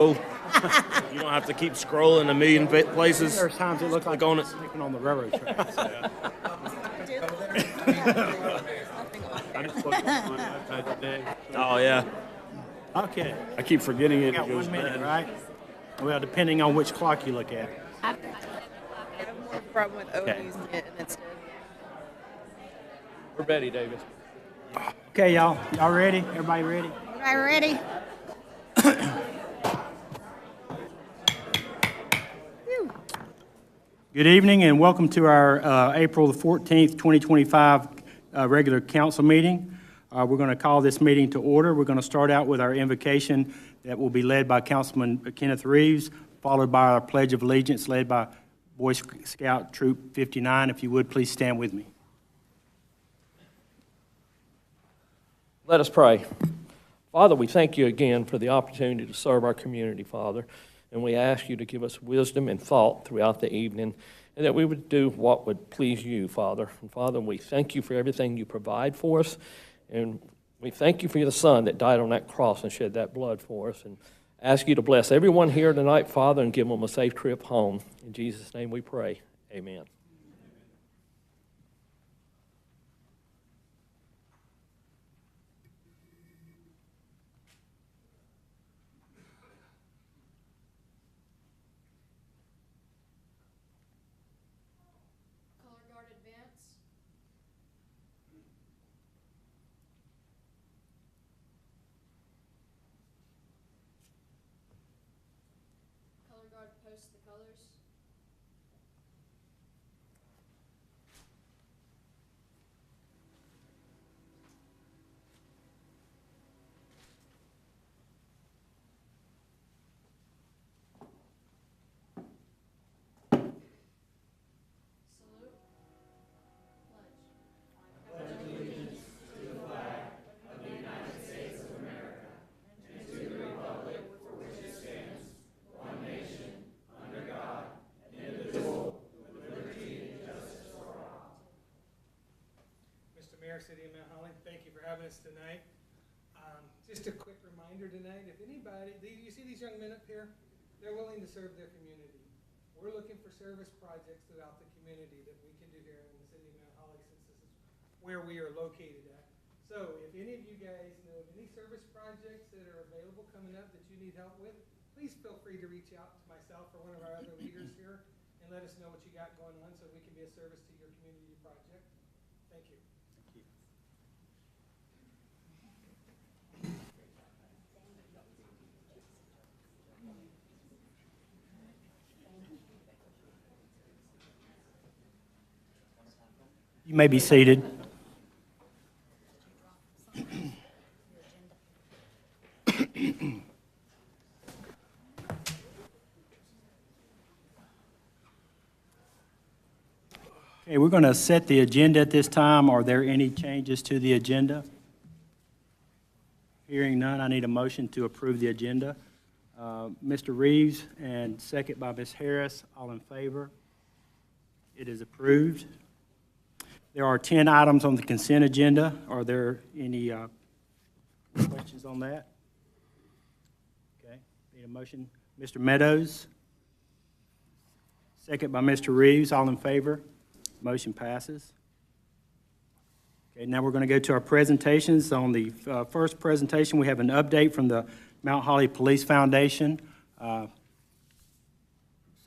You don't have to keep scrolling a million places. There's times it looks like Click on I'm it. sleeping on the railroad tracks. I just looked at one outside today. Oh yeah, Okay, I keep forgetting it. you got goes 1 minute, bad. right? Well, depending on which clock you look at. I have more problem with Okay. using it, and it's good. We're Betty Davis. Okay, y'all ready? Everybody ready? Everybody ready? Good evening and welcome to our April the 14th, 2025 regular council meeting. We're going to call this meeting to order. We're going to start out with our invocation that will be led by Councilman Kenneth Reeves, followed by our Pledge of Allegiance led by Boy Scout Troop 59. If you would, please stand with me. Let us pray. Father, we thank you again for the opportunity to serve our community, Father, and we ask you to give us wisdom and thought throughout the evening, and that we would do what would please you, Father. And Father, we thank you for everything you provide for us, and we thank you for your Son that died on that cross and shed that blood for us, and ask you to bless everyone here tonight, Father, and give them a safe trip home. In Jesus' name we pray. Amen. Color guard advance. Color guard post the colors. Salute. Pledge. Mr. Mayor, City of Mount Holly, thank you for having us tonight. Just a quick reminder tonight, if anybody, you see these young men up here? They're willing to serve their community. We're looking for service projects throughout the community that we can do here in the City of Mount Holly, since this is where we are located at. So if any of you guys know of any service projects that are available coming up that you need help with, please feel free to reach out to myself or one of our other leaders here and let us know what you got going on so we can be a service to your community project. Thank you. You may be seated. Okay, we're going to set the agenda at this time. Are there any changes to the agenda? Hearing none, I need a motion to approve the agenda. Mr. Reeves and second by Ms. Harris. All in favor? It is approved. There are 10 items on the consent agenda. Are there any questions on that? Okay, need a motion. Mr. Meadows, second by Mr. Reeves. All in favor? Motion passes. Okay, now we're going to go to our presentations. On the first presentation, we have an update from the Mount Holly Police Foundation. So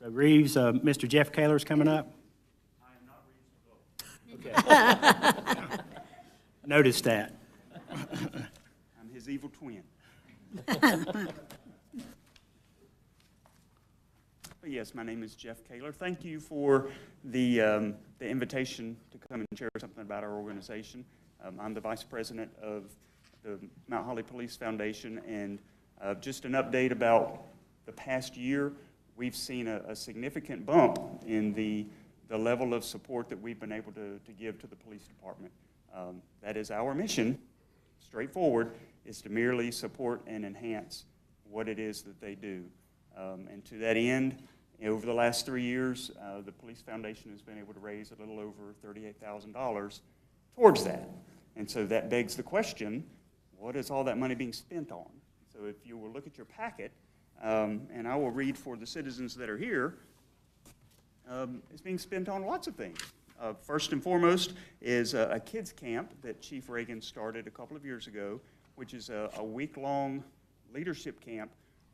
Reeves, Mr. Jeff Kaler is coming up. Noticed that. I'm his evil twin. But yes, my name is Jeff Kaler. Thank you for the invitation to come and share something about our organization. I'm the vice president of the Mount Holly Police Foundation, and just an update about the past year. We've seen a significant bump in the level of support that we've been able to give to the police department. That is our mission, straightforward, is to merely support and enhance what it is that they do. And to that end, over the last 3 years, the Police Foundation has been able to raise a little over $38,000 towards that. And so that begs the question, what is all that money being spent on? So if you will look at your packet, and I will read for the citizens that are here, is being spent on lots of things. First and foremost is a kids camp that Chief Reagan started a couple of years ago, which is a week-long leadership camp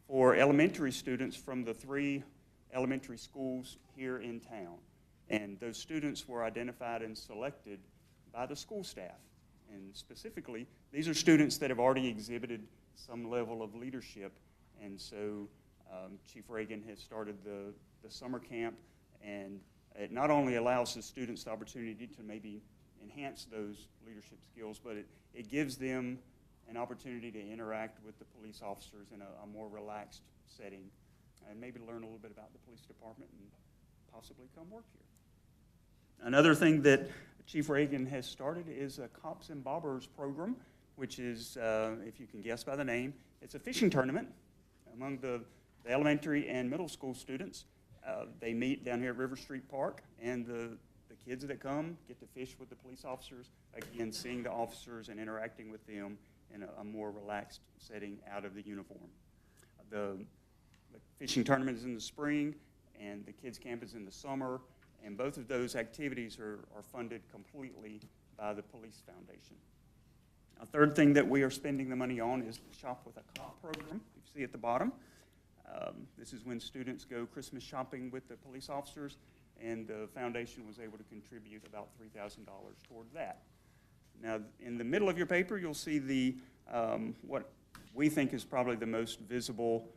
for elementary students from the 3 elementary schools here in town. And those students were identified and selected by the school staff. And specifically, these are students that have already exhibited some level of leadership. And so Chief Reagan has started the summer camp, and it not only allows the students the opportunity to maybe enhance those leadership skills, but it gives them an opportunity to interact with the police officers in a more relaxed setting, and maybe learn a little bit about the police department and possibly come work here. Another thing that Chief Reagan has started is a Cops and Bobbers program, which is, if you can guess by the name, it's a fishing tournament among the elementary and middle school students. They meet down here at River Street Park, and the kids that come get to fish with the police officers, again, seeing the officers and interacting with them in a more relaxed setting out of the uniform. The fishing tournament is in the spring, and the kids camp is in the summer, and both of those activities are funded completely by the Police Foundation. A third thing that we are spending the money on is the Shop with a Cop program. You see at the bottom. This is when students go Christmas shopping with the police officers, and the foundation was able to contribute about $3,000 toward that. Now, in the middle of your paper, you'll see the what we think is probably the most visible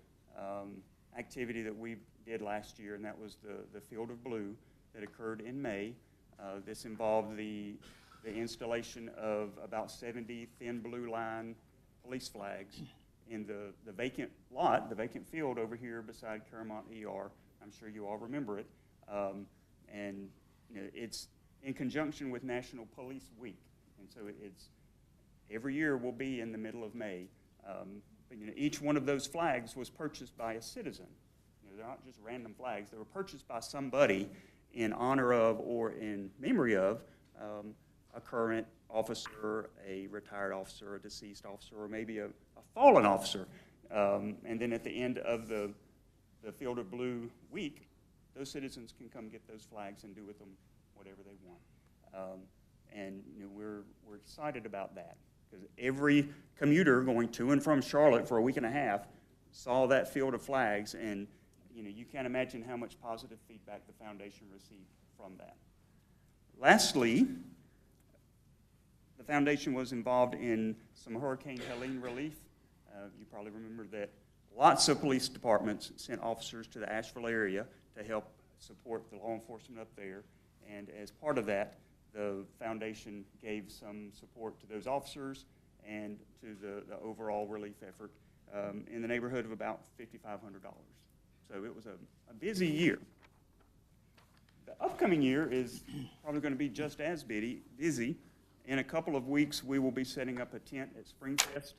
activity that we did last year, and that was the Field of Blue that occurred in May. This involved the installation of about 70 thin blue line police flags in the vacant lot, the vacant field over here beside Caramont ER. I'm sure you all remember it. And you know, it's in conjunction with National Police Week. And so it's every year will be in the middle of May. But, you know, each one of those flags was purchased by a citizen. You know, they're not just random flags. They were purchased by somebody in honor of or in memory of a current officer, a retired officer, a deceased officer, or maybe a fallen officer. And then at the end of the Field of Blue week, those citizens can come get those flags and do with them whatever they want. And you know, we're excited about that, because every commuter going to and from Charlotte for a week and a half saw that field of flags, and you know, you can't imagine how much positive feedback the foundation received from that. Lastly, the foundation was involved in some Hurricane Helene relief. You probably remember that lots of police departments sent officers to the Asheville area to help support the law enforcement up there, and as part of that, the foundation gave some support to those officers and to the overall relief effort in the neighborhood of about $5,500. So it was a busy year. The upcoming year is probably going to be just as busy. In a couple of weeks, we will be setting up a tent at Springfest.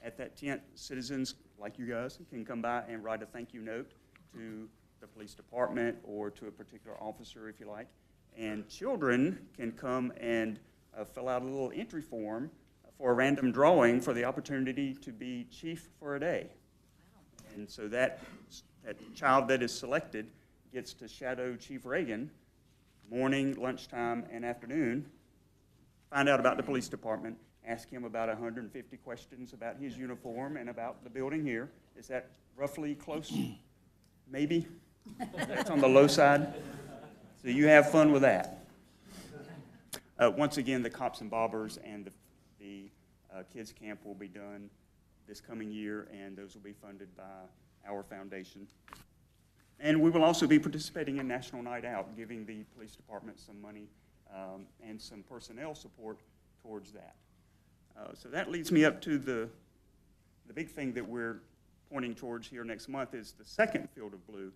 At that tent, citizens like you guys can come by and write a thank you note to the police department or to a particular officer if you like. And children can come and fill out a little entry form for a random drawing for the opportunity to be chief for a day. And so that child that is selected gets to shadow Chief Reagan morning, lunchtime, and afternoon, find out about the police department, ask him about 150 questions about his uniform and about the building here. Is that roughly close? Maybe? That's on the low side. So you have fun with that. Once again, the Cops and Bobbers and the kids camp will be done this coming year, and those will be funded by our foundation. And we will also be participating in National Night Out, giving the police department some money and some personnel support towards that. So that leads me up to the big thing that we're pointing towards here next month is the second Field of Blue.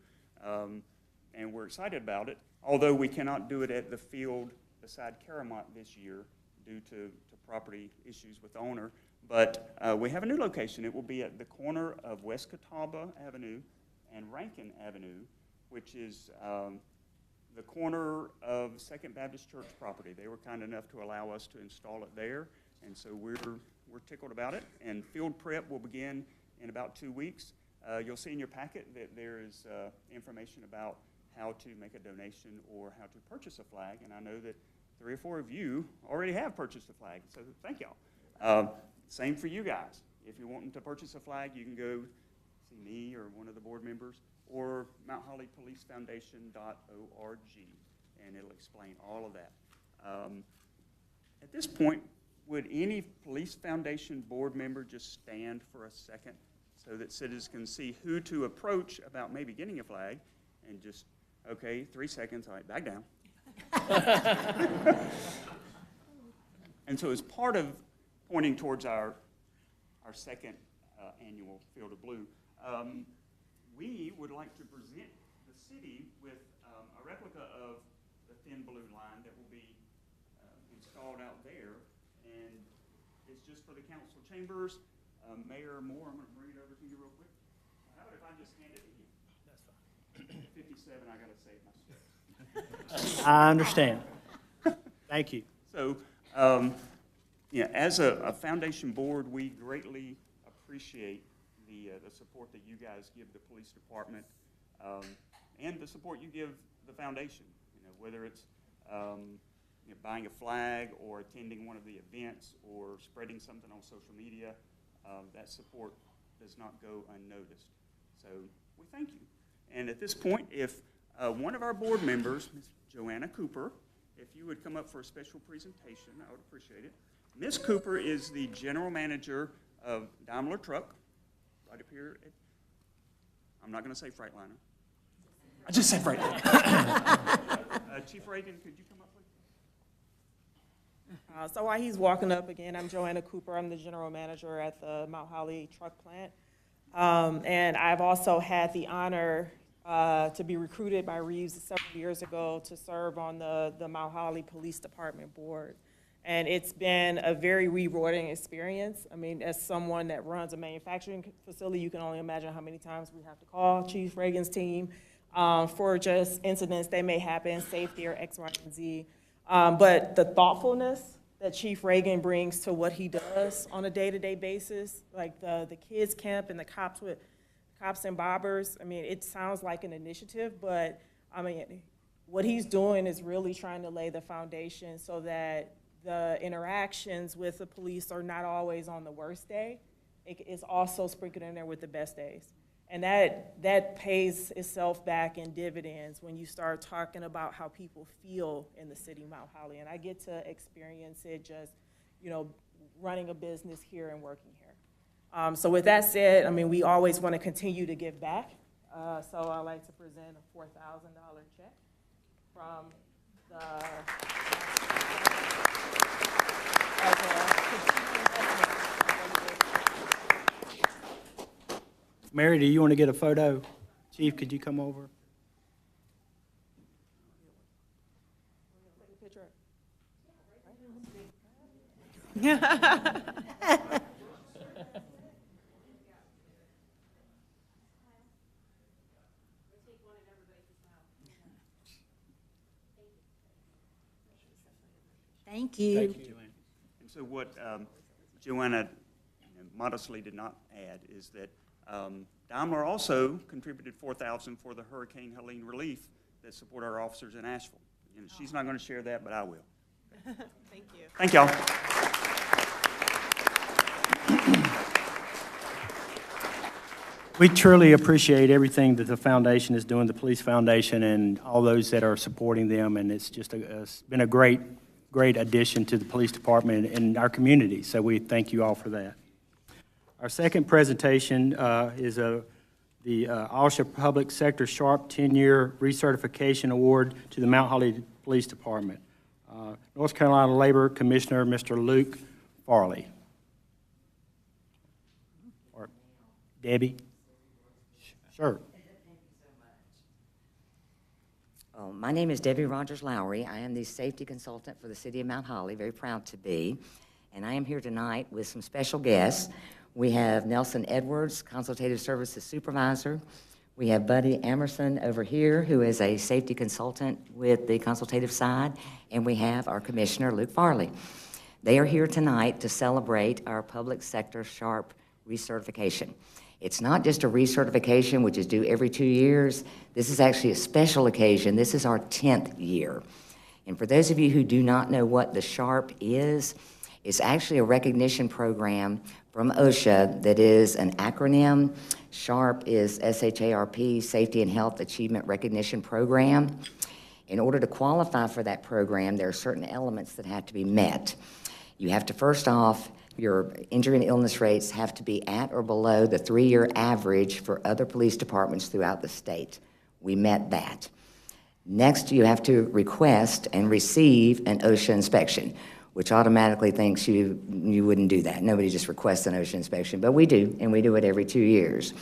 And we're excited about it, although we cannot do it at the field beside Caramont this year due to property issues with the owner. But we have a new location. It will be at the corner of West Catawba Avenue and Rankin Avenue, which is the corner of Second Baptist Church property. They were kind enough to allow us to install it there, and so we're tickled about it. And field prep will begin in about 2 weeks. you'll see in your packet that there is information about how to make a donation or how to purchase a flag, and I know that 3 or 4 of you already have purchased a flag, so thank y'all. Same for you guys. If you're wanting to purchase a flag, you can go see me or one of the board members or MountHollyPoliceFoundation.org, and it'll explain all of that. At this point, would any Police Foundation board member just stand for a second so that citizens can see who to approach about maybe getting a flag, and just, okay, 3 seconds, all right, back down. And so as part of pointing towards our second annual Field of Blue, we would like to present the city with a replica of the thin blue line that will be installed out there, and it's just for the council chambers. Mayor Moore, I'm going to bring it over to you real quick. How about if I just hand it to you? That's fine. 57, I got to save myself. I understand. Thank you. So, yeah, as a foundation board, we greatly appreciate the support that you guys give the police department, and the support you give the foundation. You know, whether it's buying a flag or attending one of the events or spreading something on social media, that support does not go unnoticed. So we thank you. And at this point, if one of our board members, Ms. Joanna Cooper, if you would come up for a special presentation, I would appreciate it. Ms. Cooper is the general manager of Daimler Truck, right up here. I'm not going to say Freightliner. I just said Freightliner. Chief Reagan, could you come up, please? So while he's walking up again, I'm Joanna Cooper. I'm the general manager at the Mount Holly truck plant. And I've also had the honor to be recruited by Reeves several years ago to serve on the Mount Holly Police Department board. And it's been a very rewarding experience. I mean, as someone that runs a manufacturing facility, you can only imagine how many times we have to call Chief Reagan's team for just incidents that may happen, safety or X, Y, and Z. But the thoughtfulness that Chief Reagan brings to what he does on a day-to-day basis, like the kids camp and the cops and bobbers, I mean, it sounds like an initiative, but I mean, what he's doing is really trying to lay the foundation so that the interactions with the police are not always on the worst day. It's also sprinkled in there with the best days. And that pays itself back in dividends when you start talking about how people feel in the city of Mount Holly. And I get to experience it just, you know, running a business here and working here. So with that said, I mean, we always want to continue to give back. So I'd like to present a $4,000 check from the, as a Mary, do you want to get a photo? Chief, could you come over? Thank you. Thank you, Joanne. And so what Joanna modestly did not add is that Daimler also contributed $4,000 for the Hurricane Helene relief that support our officers in Asheville. And she's not going to share that, but I will. Thank you. Thank y'all. We truly appreciate everything that the foundation is doing, the Police Foundation, and all those that are supporting them, and it's just it's been a great addition to the police department and our community, so we thank you all for that. Our second presentation is the Alsha Public Sector Sharp 10-Year Recertification Award to the Mount Holly Police Department. North Carolina Labor Commissioner, Mr. Luke Farley. Or Debbie? Sure. My name is Debbie Rogers Lowry. I am the safety consultant for the city of Mount Holly, very proud to be. And I am here tonight with some special guests. We have Nelson Edwards, Consultative Services Supervisor. We have Buddy Emerson over here, who is a safety consultant with the consultative side. And we have our Commissioner, Luke Farley. They are here tonight to celebrate our public sector SHARP recertification. It's not just a recertification, which is due every 2 years. This is actually a special occasion. This is our 10th year. And for those of you who do not know what the SHARP is, it's actually a recognition program from OSHA that is an acronym. SHARP is SHARP, Safety and Health Achievement Recognition Program. In order to qualify for that program, there are certain elements that have to be met. You have to, first off, your injury and illness rates have to be at or below the 3-year average for other police departments throughout the state. We met that. Next, you have to request and receive an OSHA inspection, which automatically thinks you wouldn't do that. Nobody just requests an OSHA inspection, but we do, and we do it every 2 years.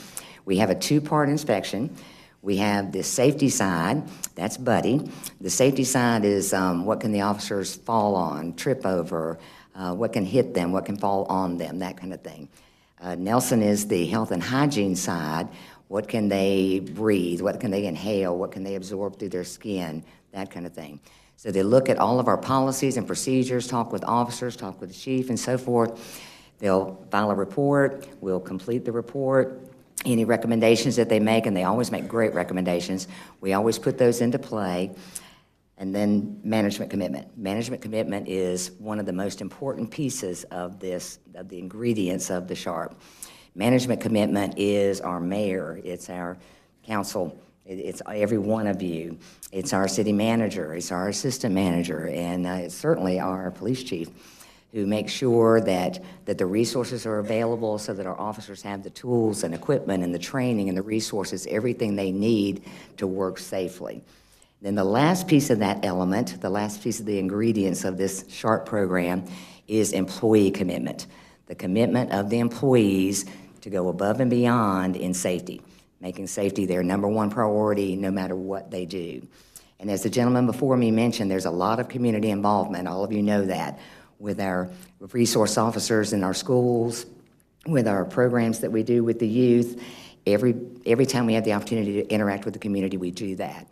We have a 2-part inspection. We have the safety side, that's Buddy. The safety side is what can the officers fall on, trip over, what can hit them, what can fall on them, that kind of thing. Nelson is the health and hygiene side. What can they breathe? What can they inhale? What can they absorb through their skin? That kind of thing. So they look at all of our policies and procedures, talk with officers, talk with the chief, and so forth. They'll file a report. We'll complete the report. Any recommendations that they make, and they always make great recommendations, we always put those into play. And then management commitment. Management commitment is one of the most important pieces of this, of the ingredients of the SHARP. Management commitment is our mayor, it's our council, it's every one of you. It's our city manager, it's our assistant manager, and it's certainly our police chief, who makes sure that the resources are available so that our officers have the tools and equipment and the training and the resources, everything they need to work safely. Then the last piece of that element, the last piece of the ingredients of this SHARP program is employee commitment. The commitment of the employees to go above and beyond in safety, making safety their #1 priority no matter what they do. And as the gentleman before me mentioned, there's a lot of community involvement, all of you know that, with our resource officers in our schools, with our programs that we do with the youth. Every time we have the opportunity to interact with the community, we do that.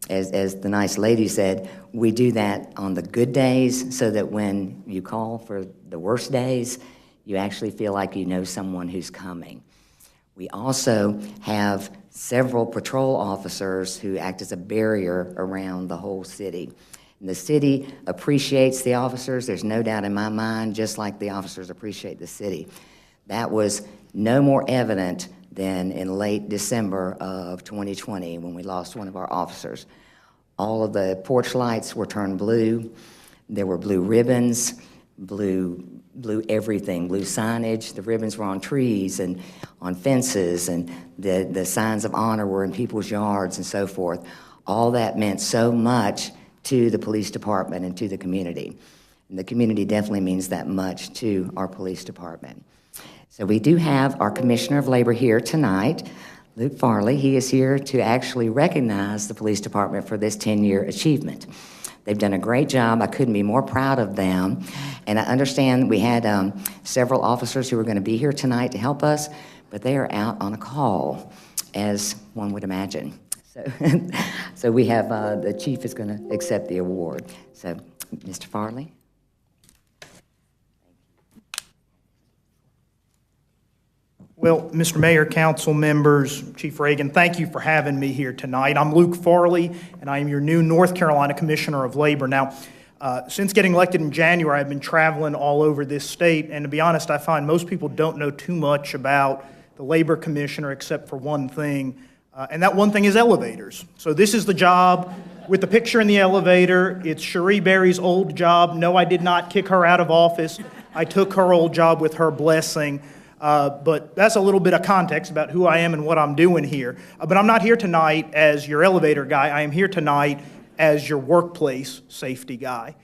As the nice lady said, we do that on the good days so that when you call for the worst days, you actually feel like you know someone who's coming. We also have several patrol officers who act as a barrier around the whole city. And the city appreciates the officers, there's no doubt in my mind, just like the officers appreciate the city. That was no more evident than in late December of 2020 when we lost one of our officers. All of the porch lights were turned blue. There were blue ribbons, blue everything, blue signage. The ribbons were on trees and on fences, and the signs of honor were in people's yards and so forth. All that meant so much to the police department and to the community. And the community definitely means that much to our police department. So we do have our Commissioner of Labor here tonight, Luke Farley. He is here to actually recognize the police department for this 10-year achievement. They've done a great job. I couldn't be more proud of them. And I understand we had several officers who were going to be here tonight to help us, but they are out on a call, as one would imagine. So we have, the chief is going to accept the award. So, Mr. Farley. Well, Mr. Mayor, council members, Chief Reagan, thank you for having me here tonight. I'm Luke Farley, and I am your new North Carolina Commissioner of Labor. Now, since getting elected in January, I've been traveling all over this state, and to be honest, I find most people don't know too much about the Labor Commissioner except for one thing, and that one thing is elevators. So this is the job with the picture in the elevator. It's Cherie Berry's old job. No, I did not kick her out of office. I took her old job with her blessing. But that's a little bit of context about who I am and what I'm doing here. But I'm not here tonight as your elevator guy. I am here tonight as your workplace safety guy.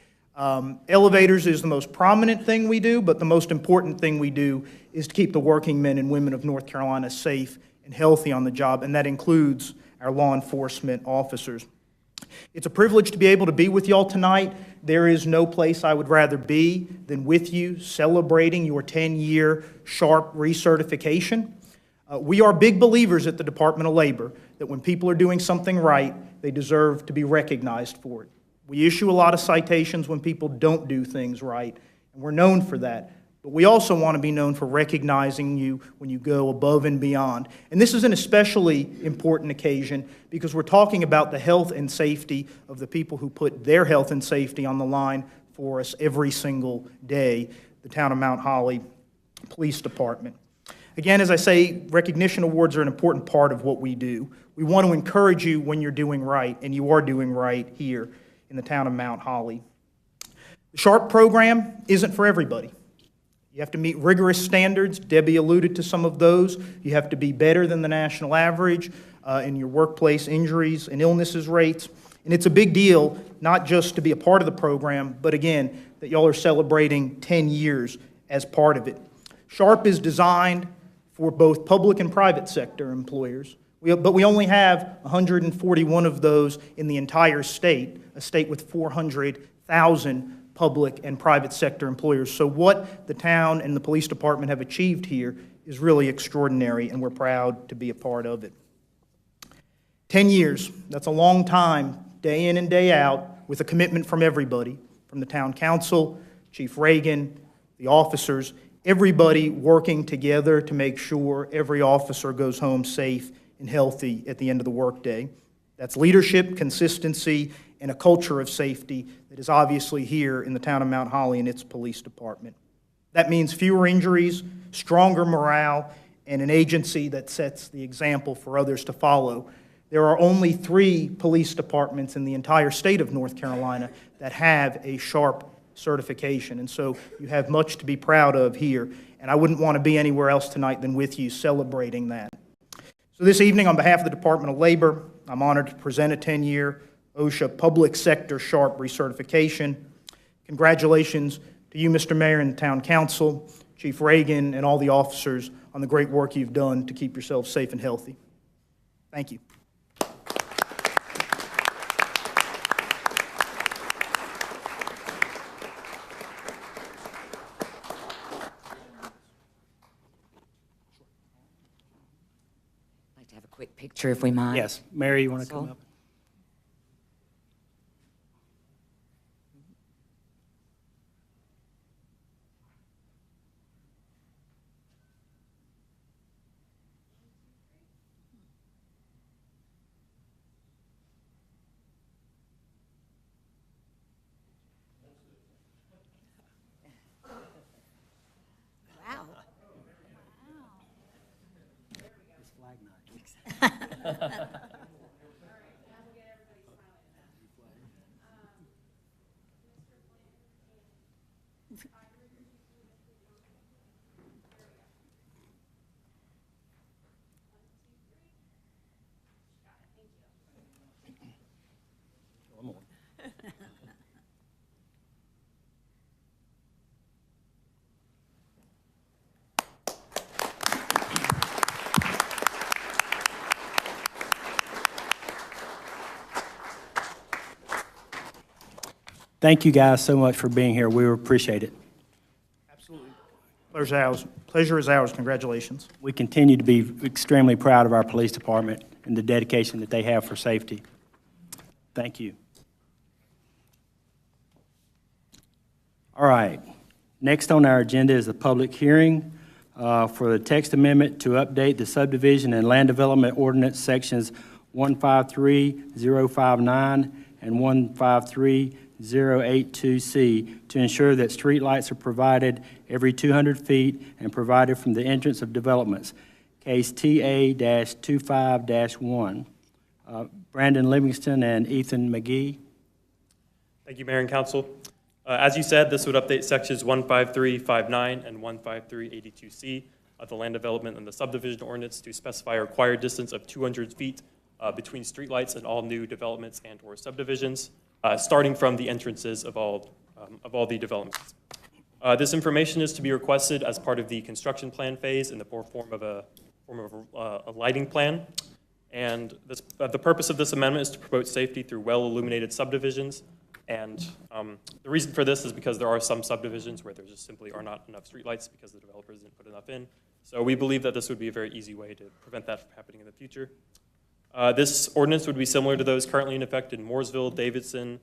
Elevators is the most prominent thing we do, but the most important thing we do is to keep the working men and women of North Carolina safe and healthy on the job, and that includes our law enforcement officers. It's a privilege to be able to be with y'all tonight. There is no place I would rather be than with you celebrating your 10-year SHARP recertification. We are big believers at the Department of Labor that when people are doing something right, they deserve to be recognized for it. We issue a lot of citations when people don't do things right, and we're known for that. but we also want to be known for recognizing you when you go above and beyond. And this is an especially important occasion because we're talking about the health and safety of the people who put their health and safety on the line for us every single day, the Town of Mount Holly Police Department. Again, as I say, recognition awards are an important part of what we do. We want to encourage you when you're doing right, and you are doing right here in the Town of Mount Holly. The SHARP program isn't for everybody. You have to meet rigorous standards. Debbie alluded to some of those. You have to be better than the national average in your workplace injuries and illnesses rates. And it's a big deal, not just to be a part of the program, but again, that y'all are celebrating 10 years as part of it. SHARP is designed for both public and private sector employers, but we only have 141 of those in the entire state, a state with 400,000 public and private sector employers. So what the town and the police department have achieved here is really extraordinary, and we're proud to be a part of it. 10 years, that's a long time, day in and day out, with a commitment from everybody, from the town council, Chief Reagan, the officers, everybody working together to make sure every officer goes home safe and healthy at the end of the workday. That's leadership, consistency, and a culture of safety that is obviously here in the town of Mount Holly and its police department. That means fewer injuries, stronger morale, and an agency that sets the example for others to follow. There are only 3 police departments in the entire state of North Carolina that have a SHARP certification, and so you have much to be proud of here, and I wouldn't want to be anywhere else tonight than with you celebrating that. So this evening, on behalf of the Department of Labor, I'm honored to present a 10-year OSHA Public Sector SHARP recertification. Congratulations to you, Mr. Mayor, and the Town Council, Chief Reagan, and all the officers on the great work you've done to keep yourselves safe and healthy. Thank you. I'd like to have a quick picture if we might. Yes, Mary, you want to So- come up? Wow. It's Flag Night. One more. Thank you guys so much for being here. We appreciate it. Absolutely. Pleasure is ours. Congratulations. We continue to be extremely proud of our police department and the dedication that they have for safety. Thank you. All right. Next on our agenda is a public hearing for the text amendment to update the subdivision and land development ordinance sections 153059 and 153082C to ensure that streetlights are provided every 200 feet and provided from the entrance of developments. Case TA-25-1. Brandon Livingston and Ethan McGee. Thank you, Mayor and Council. As you said, this would update sections 15359 and 15382C of the land development and the subdivision ordinance to specify a required distance of 200 feet between streetlights and all new developments and/or subdivisions, starting from the entrances of all the developments. This information is to be requested as part of the construction plan phase in the form of a lighting plan. And the purpose of this amendment is to promote safety through well-illuminated subdivisions. And the reason for this is because there are some subdivisions where there just simply are not enough streetlights because the developers didn't put enough in. So we believe that this would be a very easy way to prevent that from happening in the future. This ordinance would be similar to those currently in effect in Mooresville, Davidson,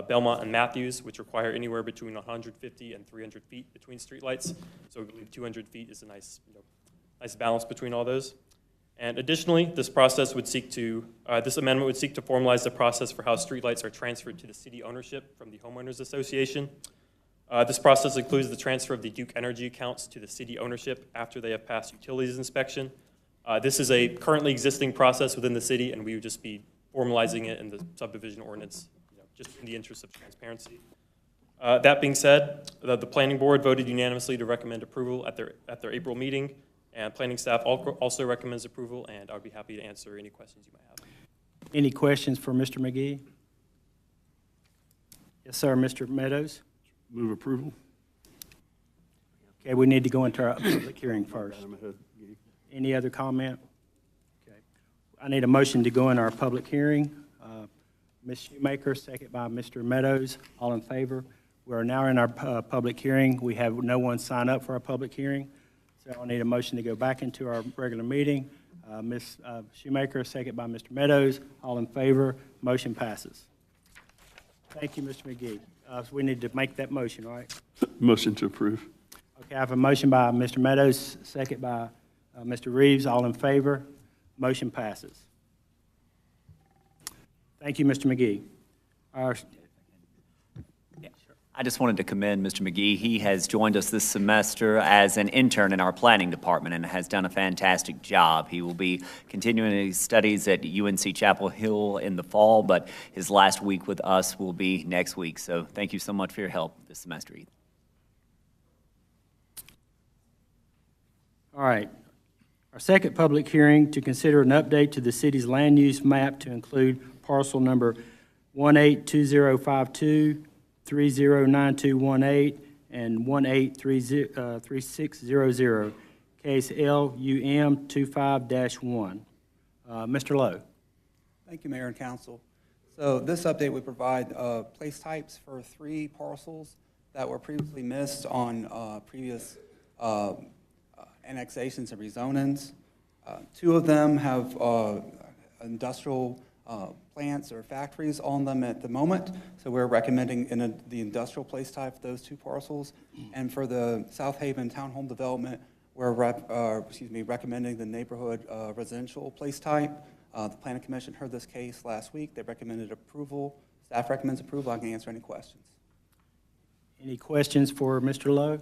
Belmont and Matthews, which require anywhere between 150 and 300 feet between streetlights. So we believe 200 feet is a nice, nice balance between all those. And additionally, this process would seek to, this amendment would seek to formalize the process for how streetlights are transferred to the city ownership from the homeowners association. This process includes the transfer of the Duke Energy accounts to the city ownership after they have passed utilities inspection. This is a currently existing process within the city, and we would just be formalizing it in the subdivision ordinance, just in the interest of transparency. That being said, the planning board voted unanimously to recommend approval at their April meeting, and planning staff also recommends approval, and I would be happy to answer any questions you might have. Any questions for Mr. McGee? Yes, sir, Mr. Meadows? Move approval. Okay, we need to go into our public hearing first. Any other comment? Okay. I need a motion to go in our public hearing. Ms. Shoemaker, second by Mr. Meadows. All in favor? We are now in our public hearing. We have no one sign up for our public hearing, so I'll need a motion to go back into our regular meeting. Ms. Shoemaker, second by Mr. Meadows. All in favor? Motion passes. Thank you, Mr. McGee. So we need to make that motion, all right? Motion to approve. Okay, I have a motion by Mr. Meadows, second by Mr. Reeves. All in favor? Motion passes. Thank you, Mr. McGee. I just wanted to commend Mr. McGee. He has joined us this semester as an intern in our planning department and has done a fantastic job. He will be continuing his studies at UNC Chapel Hill in the fall, but his last week with us will be next week. So thank you so much for your help this semester, Ethan. All right. Our second public hearing to consider an update to the city's land use map to include parcel number 182052, 309218, and 183600, case LUM 25-1. Mr. Lowe. Thank you, Mayor and Council. So this update would provide place types for 3 parcels that were previously missed on previous annexations and rezonings. 2 of them have industrial plants or factories on them at the moment, so we're recommending in the industrial place type for those 2 parcels. And for the South Haven Townhome development, we're recommending the neighborhood residential place type. The Planning Commission heard this case last week. They recommended approval. Staff recommends approval. I can answer any questions. Any questions for Mr. Lowe?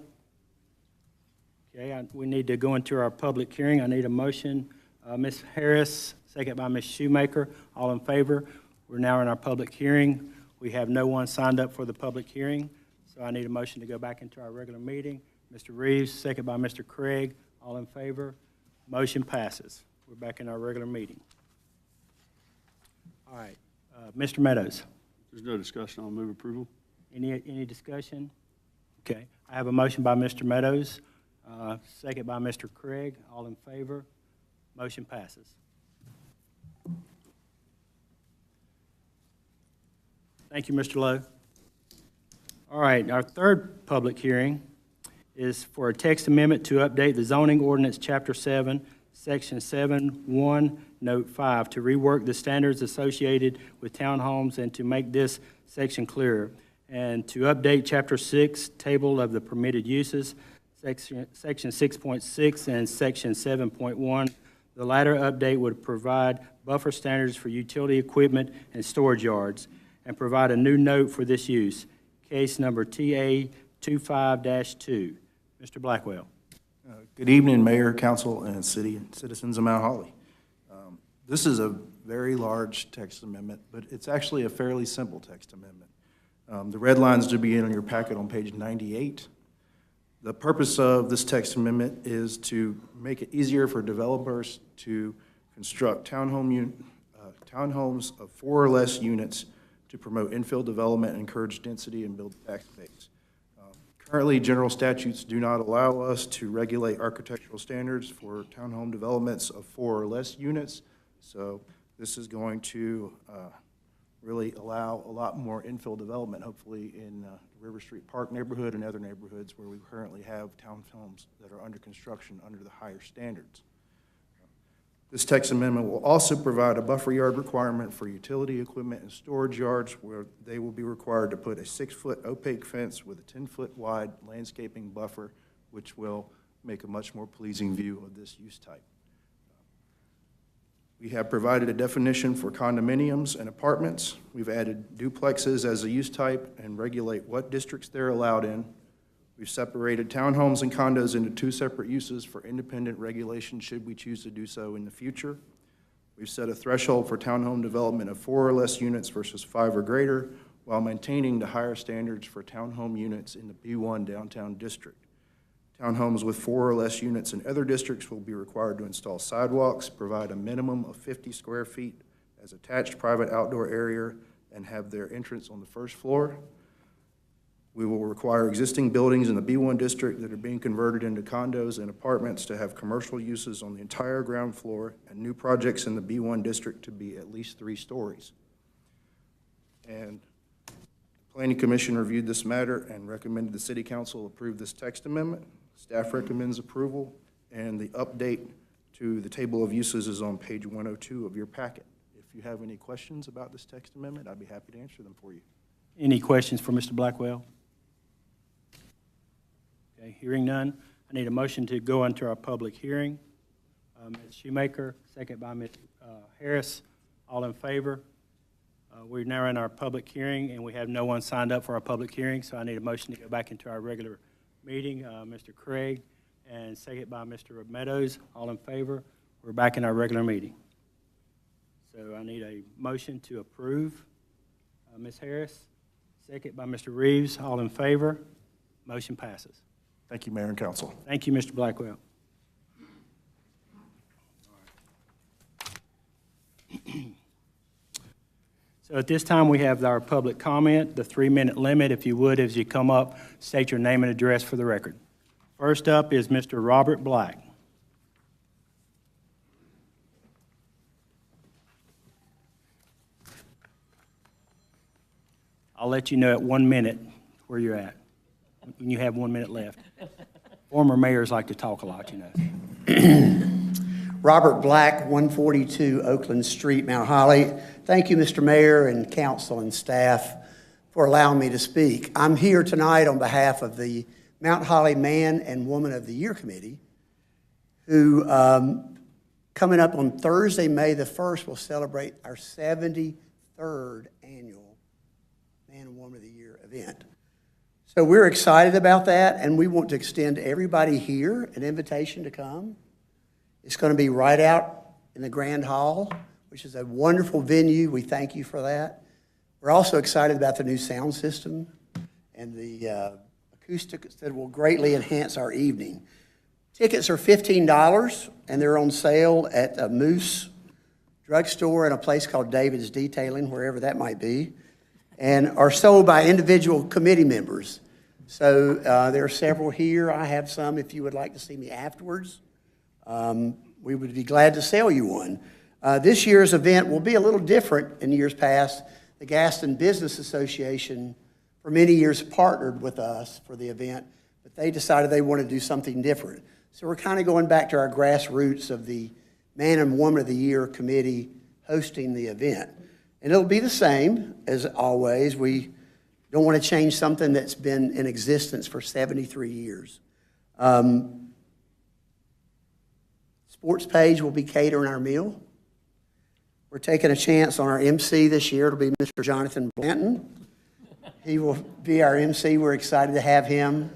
Okay, we need to go into our public hearing. I need a motion. Ms. Harris, second by Ms. Shoemaker. All in favor? We're now in our public hearing. We have no one signed up for the public hearing, so I need a motion to go back into our regular meeting. Mr. Reeves, second by Mr. Craig. All in favor? Motion passes. We're back in our regular meeting. All right. Mr. Meadows. There's no discussion. I'll move approval. Any discussion? Okay. I have a motion by Mr. Meadows, second by Mr. Craig. All in favor? Motion passes. Thank you, Mr. Lowe. All right, our third public hearing is for a text amendment to update the zoning ordinance, Chapter 7, Section 7-1, Note 5, to rework the standards associated with townhomes and to make this section clearer, and to update Chapter 6, Table of the Permitted Uses, Section 6.6 and Section 7.1. The latter update would provide buffer standards for utility equipment and storage yards, and provide a new note for this use. Case number TA 25-2. Mr. Blackwell. Good evening, Mayor, Council, and citizens of Mount Holly. This is a very large text amendment, but it's actually a fairly simple text amendment. The red lines to begin on your packet on page 98. The purpose of this text amendment is to make it easier for developers to construct townhomes of 4 or less units to promote infill development and encourage density and build tax base. Currently, general statutes do not allow us to regulate architectural standards for townhome developments of 4 or less units, so this is going to really allow a lot more infill development, hopefully in River Street Park neighborhood and other neighborhoods where we currently have townhomes that are under construction under the higher standards. This text amendment will also provide a buffer yard requirement for utility equipment and storage yards where they will be required to put a 6-foot opaque fence with a 10-foot wide landscaping buffer, which will make a much more pleasing view of this use type. We have provided a definition for condominiums and apartments. We've added duplexes as a use type and regulate what districts they're allowed in. We've separated townhomes and condos into 2 separate uses for independent regulation should we choose to do so in the future. We've set a threshold for townhome development of 4 or less units versus 5 or greater, while maintaining the higher standards for townhome units in the B1 downtown district. Townhomes with 4 or less units in other districts will be required to install sidewalks, provide a minimum of 50 square feet as attached private outdoor area, and have their entrance on the first floor. We will require existing buildings in the B1 district that are being converted into condos and apartments to have commercial uses on the entire ground floor, and new projects in the B1 district to be at least 3 stories. And the Planning Commission reviewed this matter and recommended the City Council approve this text amendment. Staff recommends approval, and the update to the table of uses is on page 102 of your packet. If you have any questions about this text amendment, I'd be happy to answer them for you. Any questions for Mr. Blackwell? Okay, hearing none, I need a motion to go into our public hearing. Ms. Shoemaker, second by Ms. Harris. All in favor? We're now in our public hearing, and we have no one signed up for our public hearing, so I need a motion to go back into our regular meeting. Mr. Craig, and second by Mr. Meadows. All in favor? We're back in our regular meeting. So I need a motion to approve. Ms. Harris, second by Mr. Reeves. All in favor? Motion passes. Thank you, Mayor and Council. Thank you, Mr. Blackwell. So at this time, we have our public comment, the 3-minute limit. If you would, as you come up, state your name and address for the record. First up is Mr. Robert Black. I'll let you know at 1 minute where you're at, when you have 1 minute left. Former mayors like to talk a lot, you know. Robert Black, 142 Oakland Street, Mount Holly. Thank you, Mr. Mayor and council and staff, for allowing me to speak. I'm here tonight on behalf of the Mount Holly Man and Woman of the Year Committee, who coming up on Thursday, May the 1st, will celebrate our 73rd annual Man and Woman of the Year event. So we're excited about that, and we want to extend to everybody here an invitation to come. It's going to be right out in the Grand Hall, which is a wonderful venue. We thank you for that. We're also excited about the new sound system and the acoustics that will greatly enhance our evening. Tickets are $15, and they're on sale at a Moose drugstore and a place called David's Detailing, wherever that might be, and are sold by individual committee members. So there are several here. I have some if you would like to see me afterwards. We would be glad to sell you one. This year's event will be a little different in years past. The Gaston Business Association for many years partnered with us for the event, but they decided they wanted to do something different. So we're kind of going back to our grassroots of the Man and Woman of the Year committee hosting the event. And it'll be the same as always. We don't want to change something that's been in existence for 73 years. Sports page will be catering our meal. We're taking a chance on our MC this year. It'll be Mr. Jonathan Blanton. He will be our MC. We're excited to have him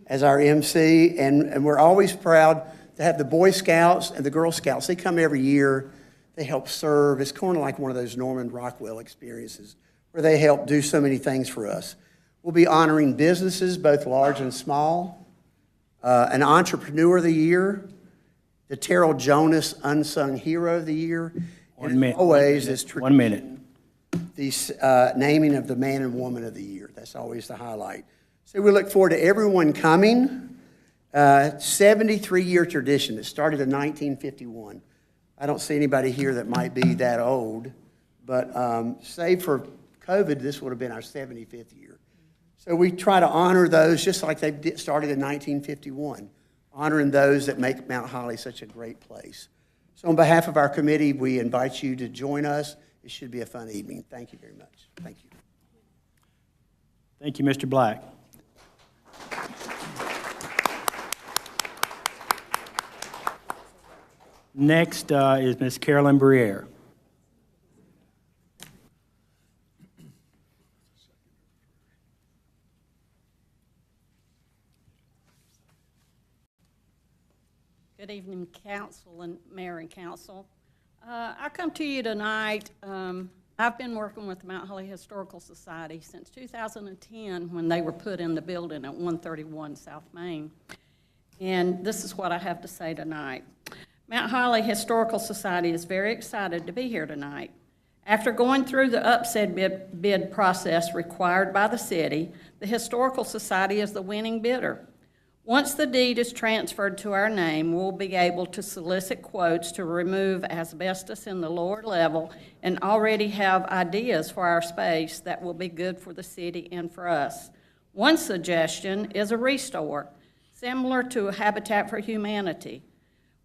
as our MC. And we're always proud to have the Boy Scouts and the Girl Scouts. They come every year. They help serve. It's kind of like one of those Norman Rockwell experiences where they help do so many things for us. We'll be honoring businesses, both large and small, an Entrepreneur of the Year, the Terrell Jonas Unsung Hero of the Year, and always this tradition, 1 minute. The naming of the Man and Woman of the Year. That's always the highlight. So we look forward to everyone coming. 73-year tradition. It started in 1951. I don't see anybody here that might be that old, but save for COVID, this would have been our 75th year. So we try to honor those just like they started in 1951, honoring those that make Mount Holly such a great place. So on behalf of our committee, we invite you to join us. It should be a fun evening. Thank you very much. Thank you. Thank you, Mr. Black. Next is Ms. Carolyn Briere. Good evening, council and mayor and council. I come to you tonight. I've been working with the Mount Holly Historical Society since 2010 when they were put in the building at 131 South Main. And this is what I have to say tonight. Mount Holly Historical Society is very excited to be here tonight. After going through the upset bid process required by the city, the Historical Society is the winning bidder. Once the deed is transferred to our name, we'll be able to solicit quotes to remove asbestos in the lower level and already have ideas for our space that will be good for the city and for us. One suggestion is a restore, similar to Habitat for Humanity.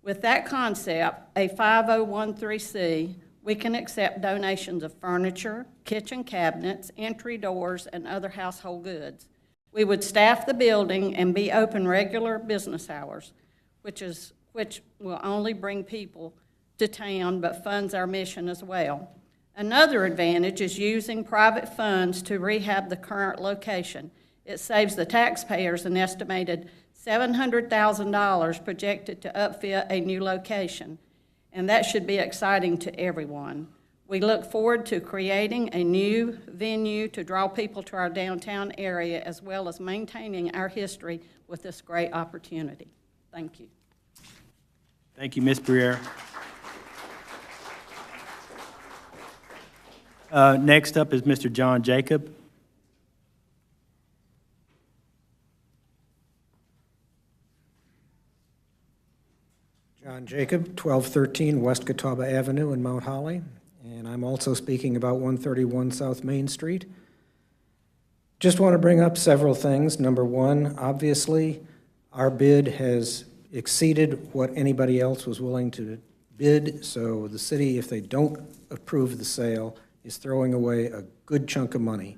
With that concept, a 5013C, we can accept donations of furniture, kitchen cabinets, entry doors, and other household goods. We would staff the building and be open regular business hours, which will only bring people to town but funds our mission as well. Another advantage is using private funds to rehab the current location. It saves the taxpayers an estimated $700,000 projected to upfit a new location, and that should be exciting to everyone. We look forward to creating a new venue to draw people to our downtown area, as well as maintaining our history with this great opportunity. Thank you. Thank you, Ms. Briere. Next up is Mr. John Jacob. John Jacob, 1213 West Catawba Avenue in Mount Holly, and I'm also speaking about 131 South Main Street. Just want to bring up several things. Number one, obviously, our bid has exceeded what anybody else was willing to bid, so the city, if they don't approve the sale, is throwing away a good chunk of money.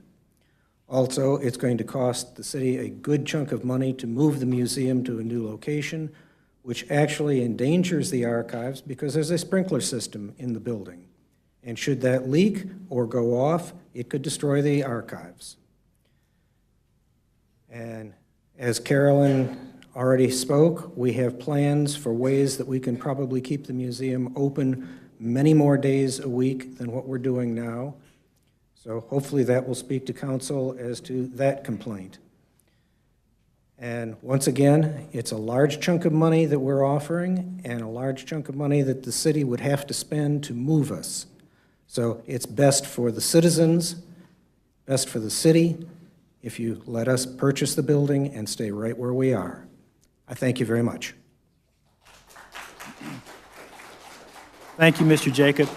Also, it's going to cost the city a good chunk of money to move the museum to a new location, which actually endangers the archives because there's a sprinkler system in the building. And should that leak or go off, it could destroy the archives. And as Carolyn already spoke, we have plans for ways that we can probably keep the museum open many more days a week than what we're doing now. So hopefully that will speak to council as to that complaint. And once again, it's a large chunk of money that we're offering and a large chunk of money that the city would have to spend to move us. So it's best for the citizens, best for the city, if you let us purchase the building and stay right where we are. I thank you very much. Thank you, Mr. Jacob.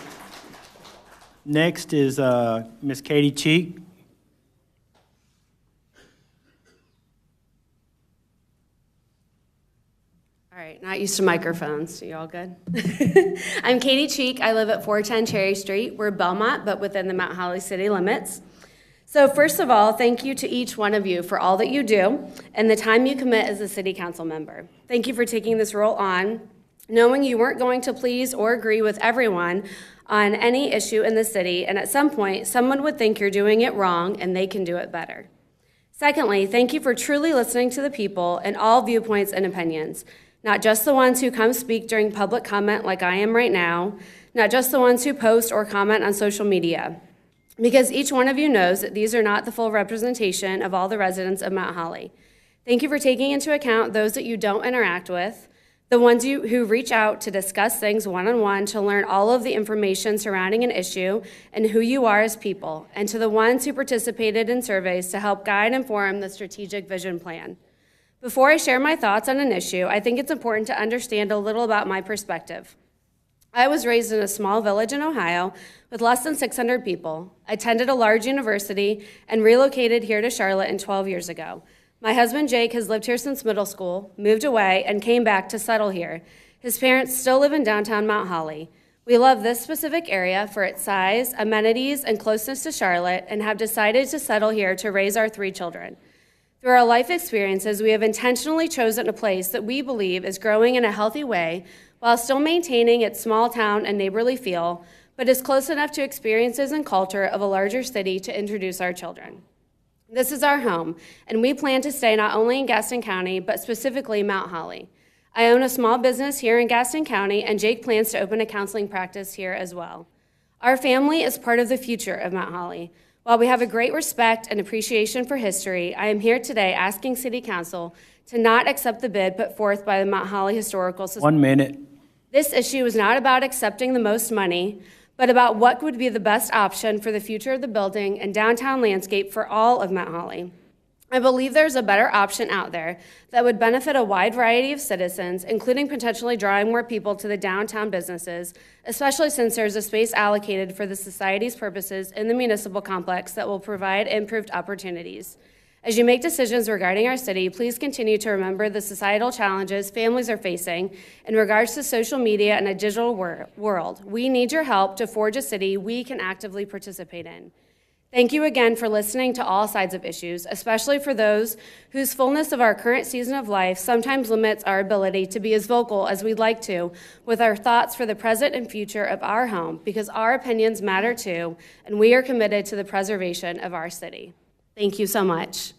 Next is Ms. Katie Cheek. All right, not used to microphones. So you all good? I'm Katie Cheek. I live at 410 Cherry Street. We're Belmont, but within the Mount Holly city limits. So first of all, thank you to each one of you for all that you do and the time you commit as a city council member. Thank you for taking this role on, knowing you weren't going to please or agree with everyone on any issue in the city, and at some point, someone would think you're doing it wrong and they can do it better. Secondly, thank you for truly listening to the people and all viewpoints and opinions. Not just the ones who come speak during public comment like I am right now, not just the ones who post or comment on social media, because each one of you knows that these are not the full representation of all the residents of Mount Holly. Thank you for taking into account those that you don't interact with, the ones who reach out to discuss things one-on-one to learn all of the information surrounding an issue and who you are as people, and to the ones who participated in surveys to help guide and form the strategic vision plan. Before I share my thoughts on an issue, I think it's important to understand a little about my perspective. I was raised in a small village in Ohio with less than 600 people, attended a large university, and relocated here to Charlotte 12 years ago. My husband Jake has lived here since middle school, moved away, and came back to settle here. His parents still live in downtown Mount Holly. We love this specific area for its size, amenities, and closeness to Charlotte, and have decided to settle here to raise our 3 children. Through our life experiences, we have intentionally chosen a place that we believe is growing in a healthy way while still maintaining its small town and neighborly feel, but is close enough to experiences and culture of a larger city to introduce our children. This is our home, and we plan to stay not only in Gaston County, but specifically Mount Holly. I own a small business here in Gaston County, and Jake plans to open a counseling practice here as well. Our family is part of the future of Mount Holly. While we have a great respect and appreciation for history, I am here today asking City Council to not accept the bid put forth by the Mount Holly Historical Society. 1 minute. This issue is not about accepting the most money, but about what would be the best option for the future of the building and downtown landscape for all of Mount Holly. I believe there's a better option out there that would benefit a wide variety of citizens, including potentially drawing more people to the downtown businesses, especially since there's a space allocated for the society's purposes in the municipal complex that will provide improved opportunities. As you make decisions regarding our city, please continue to remember the societal challenges families are facing in regards to social media and a digital world. We need your help to forge a city we can actively participate in. Thank you again for listening to all sides of issues, especially for those whose fullness of our current season of life sometimes limits our ability to be as vocal as we'd like to with our thoughts for the present and future of our home, because our opinions matter too, and we are committed to the preservation of our city. Thank you so much.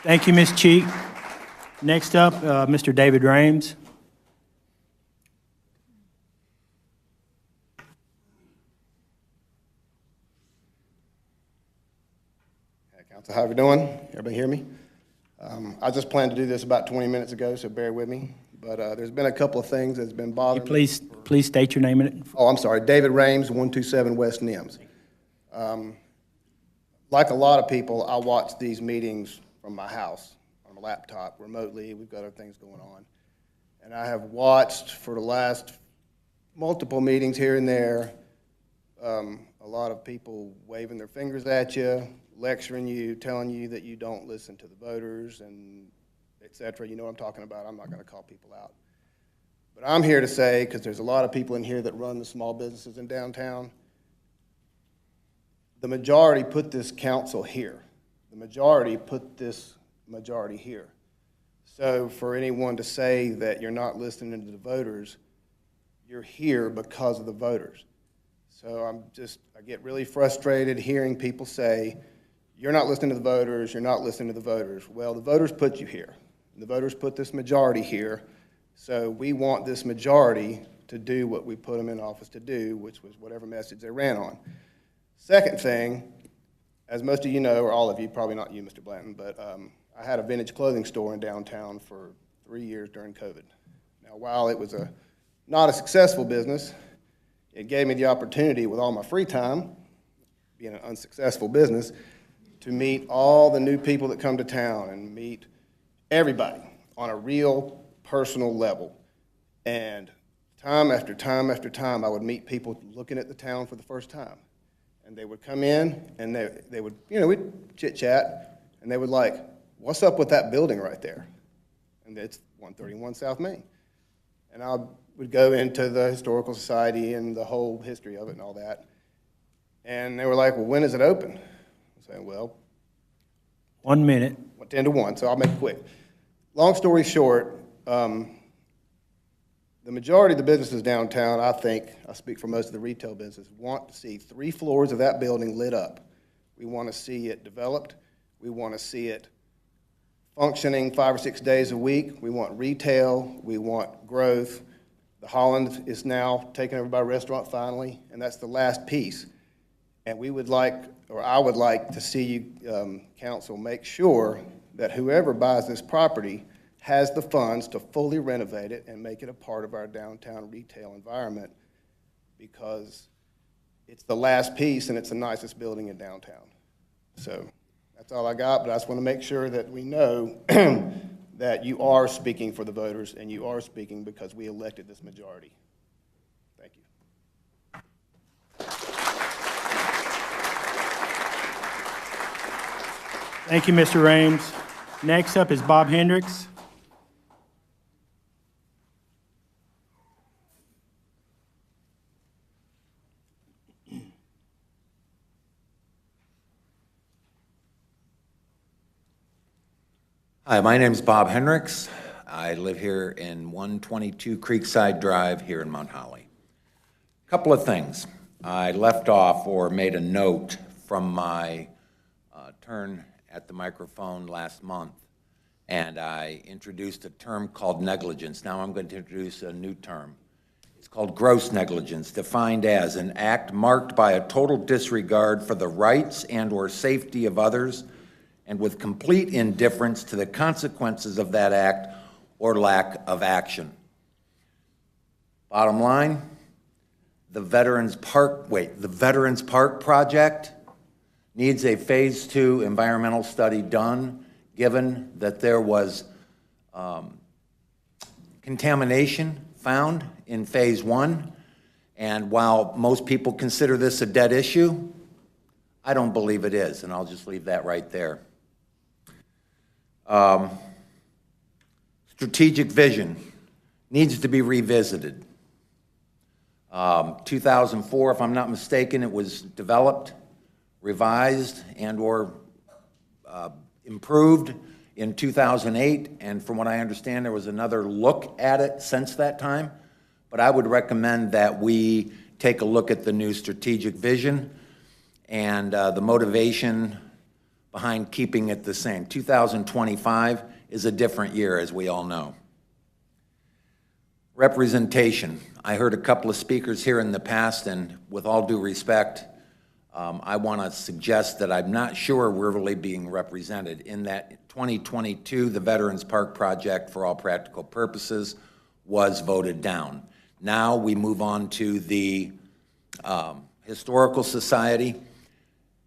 Thank you, Ms. Cheek. Next up, Mr. David Rames. So how are we doing? Everybody hear me? I just planned to do this about 20 minutes ago, so bear with me. But there's been a couple of things that's been bothering me. Please state your name and. Oh, I'm sorry, David Rames, 127 West Nims. Like a lot of people, I watch these meetings from my house on my laptop remotely. We've got other things going on. And I have watched for the last multiple meetings here and there, a lot of people waving their fingers at you, lecturing you, telling you that you don't listen to the voters, and et cetera. You know what I'm talking about. I'm not going to call people out. But I'm here to say, because there's a lot of people in here that run the small businesses in downtown, the majority put this council here. The majority put this majority here. So for anyone to say that you're not listening to the voters, you're here because of the voters. So I get really frustrated hearing people say, you're not listening to the voters, you're not listening to the voters. Well, the voters put you here. The voters put this majority here, so we want this majority to do what we put them in office to do, which was whatever message they ran on. Second thing, as most of you know, or all of you, probably not you, Mr. Blanton, but I had a vintage clothing store in downtown for 3 years during COVID. Now, while it was not a successful business, it gave me the opportunity with all my free time, being an unsuccessful business, to meet all the new people that come to town and meet everybody on a real personal level. And time after time after time, I would meet people looking at the town for the first time. And they would come in and they would, we'd chit chat, and they would like, what's up with that building right there? And it's 131 South Main. And I would go into the Historical Society and the whole history of it and all that. And they were like, well, when is it open? I said, well, 1 minute. 10 to 1, so I'll make it quick. Long story short, the majority of the businesses downtown, I think, I speak for most of the retail businesses, want to see 3 floors of that building lit up. We want to see it developed. We want to see it functioning 5 or 6 days a week. We want retail. We want growth. The Holland is now taken over by a restaurant finally, and that's the last piece. And we would like, or I would like to see you, council, make sure that whoever buys this property has the funds to fully renovate it and make it a part of our downtown retail environment, because it's the last piece and it's the nicest building in downtown. So that's all I got, but I just want to make sure that we know that you are speaking for the voters and you are speaking because we elected this majority. Thank you. Thank you, Mr. Rames. Next up is Bob Hendricks. Hi, my name is Bob Hendricks. I live here in 122 Creekside Drive here in Mount Holly. Couple of things. I left off or made a note from my turn at the microphone last month, and I introduced a term called negligence. Now I'm going to introduce a new term. It's called gross negligence, defined as an act marked by a total disregard for the rights and/or safety of others, and with complete indifference to the consequences of that act or lack of action. Bottom line, the Veterans Park project needs a Phase 2 environmental study done, given that there was contamination found in Phase 1. And while most people consider this a dead issue, I don't believe it is, and I'll just leave that right there. Strategic vision needs to be revisited. 2004, if I'm not mistaken, it was developed, revised, and/or improved in 2008, and from what I understand, there was another look at it since that time. But I would recommend that we take a look at the new strategic vision and the motivation behind keeping it the same. 2025 is a different year, as we all know. Representation. I heard a couple of speakers here in the past, and with all due respect, I want to suggest that I'm not sure we're really being represented in that 2022, the Veterans Park project, for all practical purposes, was voted down. Now we move on to the Historical Society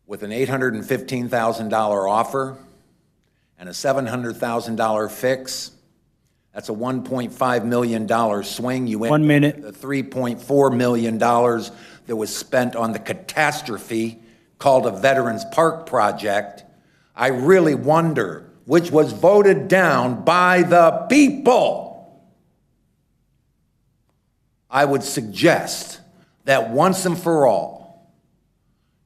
with an $815,000 offer and a $700,000 fix. That's a $1.5 million swing. You went 1 minute. the $3.4 million that was spent on the catastrophe called a Veterans Park project. I really wonder which was voted down by the people. I would suggest that once and for all,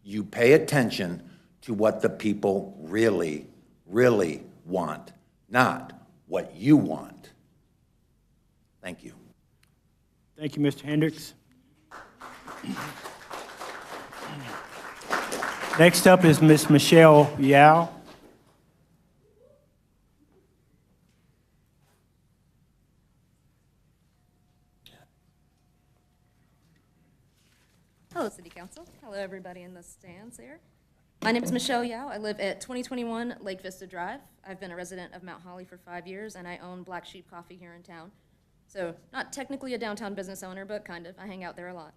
you pay attention to what the people really, really want, not what you want. Thank you. Thank you, Mr. Hendricks. Next up is Ms. Michelle Yao. Hello, City Council. Hello, everybody in the stands there. My name is Michelle Yao. I live at 2021 Lake Vista Drive. I've been a resident of Mount Holly for 5 years, and I own Black Sheep Coffee here in town. So not technically a downtown business owner, but kind of. I hang out there a lot.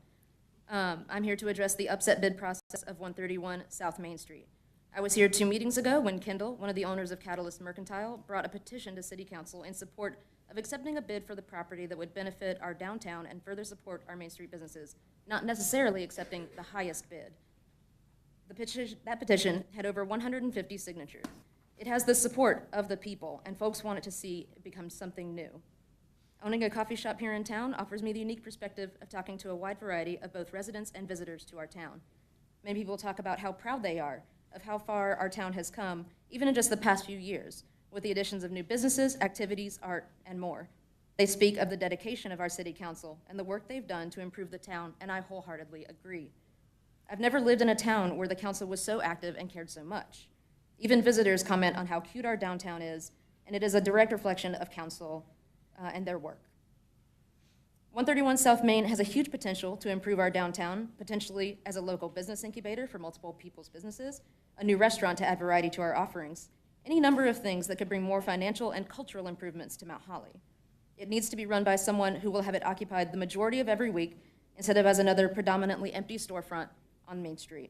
I'm here to address the upset bid process of 131 South Main Street. I was here 2 meetings ago when Kendall, one of the owners of Catalyst Mercantile, brought a petition to City Council in support of accepting a bid for the property that would benefit our downtown and further support our Main Street businesses, not necessarily accepting the highest bid. That petition had over 150 signatures. It has the support of the people, and folks want it to see it become something new. Owning a coffee shop here in town offers me the unique perspective of talking to a wide variety of both residents and visitors to our town. Many people talk about how proud they are of how far our town has come, even in just the past few years, with the additions of new businesses, activities, art, and more. They speak of the dedication of our city council and the work they've done to improve the town, and I wholeheartedly agree. I've never lived in a town where the council was so active and cared so much. Even visitors comment on how cute our downtown is, and it is a direct reflection of council and their work. 131 South Main has a huge potential to improve our downtown, potentially as a local business incubator for multiple people's businesses, a new restaurant to add variety to our offerings, any number of things that could bring more financial and cultural improvements to Mount Holly. It needs to be run by someone who will have it occupied the majority of every week instead of as another predominantly empty storefront on Main Street.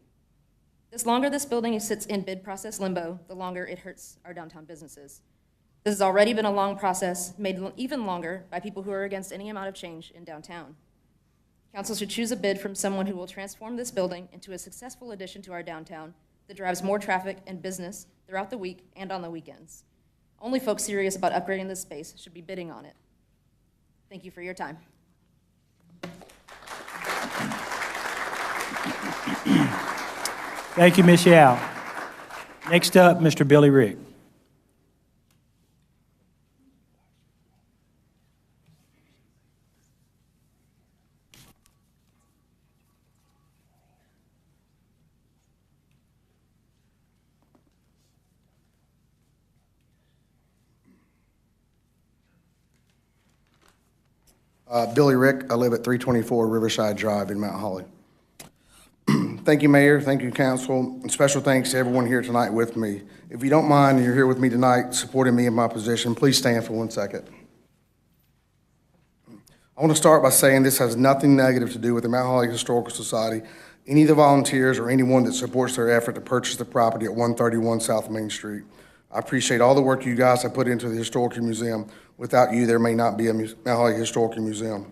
The longer this building sits in bid process limbo, the longer it hurts our downtown businesses. This has already been a long process, made even longer by people who are against any amount of change in downtown. Council should choose a bid from someone who will transform this building into a successful addition to our downtown that drives more traffic and business throughout the week and on the weekends. Only folks serious about upgrading this space should be bidding on it. Thank you for your time. Thank you, Ms. Yao. Next up, Mr. Billy Rick. Billy Rick, I live at 324 Riverside Drive in Mount Holly. Thank you, Mayor, thank you, Council, and special thanks to everyone here tonight with me. If you don't mind, and you're here with me tonight supporting me in my position, please stand for 1 second. I want to start by saying this has nothing negative to do with the Mount Holly Historical Society, any of the volunteers, or anyone that supports their effort to purchase the property at 131 South Main Street. I appreciate all the work you guys have put into the Historical Museum. Without you, there may not be a Mount Holly Historical Museum.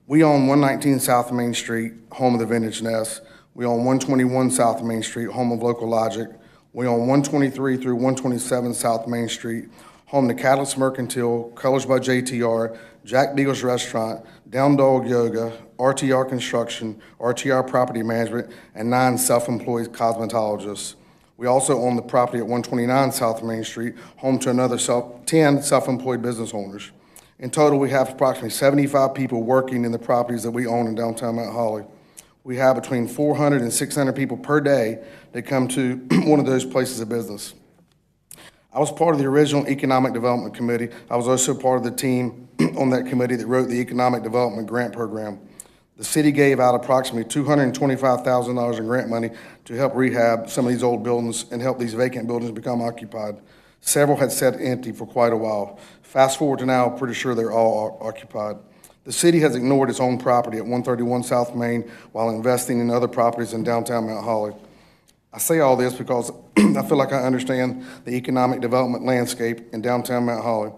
We own 119 South Main Street, home of the Vintage Nest. We own 121 South Main Street, home of Local Logic. We own 123 through 127 South Main Street, home to Catalyst Mercantile, Colors by JTR, Jack Beagle's Restaurant, Down Dog Yoga, RTR Construction, RTR Property Management, and 9 self-employed cosmetologists. We also own the property at 129 South Main Street, home to another 10 self-employed business owners. In total, we have approximately 75 people working in the properties that we own in downtown Mount Holly. We have between 400 and 600 people per day that come to one of those places of business. I was part of the original Economic Development Committee. I was also part of the team on that committee that wrote the Economic Development Grant Program. The city gave out approximately $225,000 in grant money to help rehab some of these old buildings and help these vacant buildings become occupied. Several had sat empty for quite a while. Fast forward to now, I'm pretty sure they're all occupied. The city has ignored its own property at 131 South Main while investing in other properties in downtown Mount Holly. I say all this because I feel like I understand the economic development landscape in downtown Mount Holly.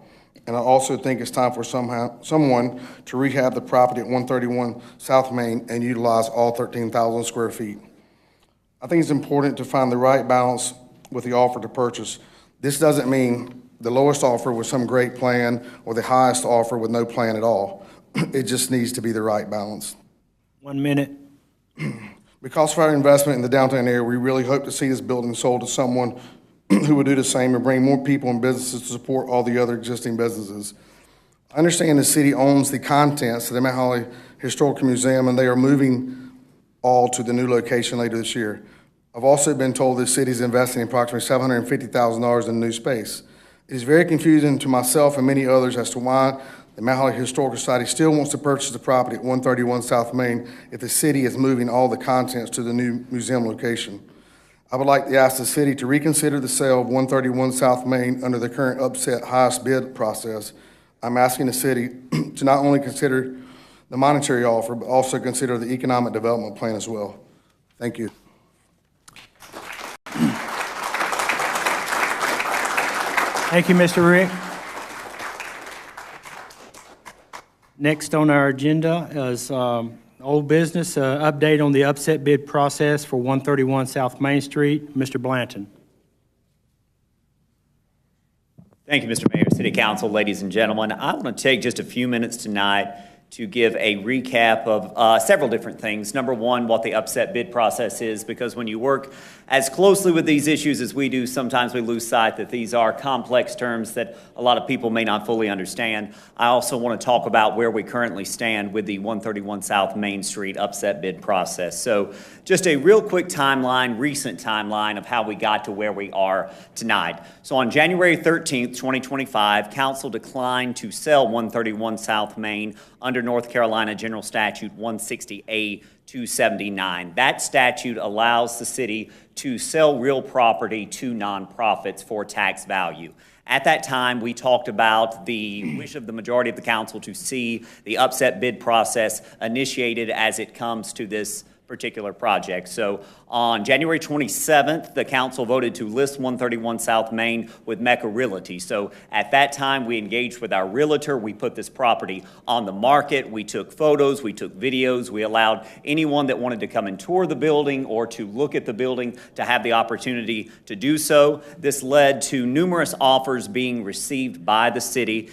And I also think it's time for someone to rehab the property at 131 South Main and utilize all 13,000 square feet. I think it's important to find the right balance with the offer to purchase. This doesn't mean the lowest offer with some great plan or the highest offer with no plan at all. It just needs to be the right balance. 1 minute. Because of our investment in the downtown area, we really hope to see this building sold to someone who would do the same and bring more people and businesses to support all the other existing businesses. I understand the city owns the contents of the Mount Holly Historical Museum, and they are moving all to the new location later this year. I've also been told the city is investing approximately $750,000 in new space. It is very confusing to myself and many others as to why the Mount Holly Historical Society still wants to purchase the property at 131 South Main if the city is moving all the contents to the new museum location. I would like to ask the city to reconsider the sale of 131 South Main under the current upset highest bid process. I'm asking the city to not only consider the monetary offer, but also consider the economic development plan as well. Thank you. Thank you, Mr. Rick. Next on our agenda is old business, update on the upset bid process for 131 South Main Street. Mr. Blanton. Thank you, Mr. Mayor, City Council, ladies and gentlemen. I want to take just a few minutes tonight to give a recap of several different things. Number one, what the upset bid process is, because when you work as closely with these issues as we do, sometimes we lose sight that these are complex terms that a lot of people may not fully understand. I also want to talk about where we currently stand with the 131 South Main Street upset bid process. So just a real quick timeline, recent timeline of how we got to where we are tonight. So on January 13th, 2025, Council declined to sell 131 South Main under North Carolina General Statute 160A 279. That statute allows the city to sell real property to nonprofits for tax value. At that time, we talked about the wish of the majority of the council to see the upset bid process initiated as it comes to this particular project. So on January 27th, the council voted to list 131 South Main with Mecca Realty. So at that time, we engaged with our realtor. We put this property on the market. We took photos. We took videos. We allowed anyone that wanted to come and tour the building or to look at the building to have the opportunity to do so. This led to numerous offers being received by the city.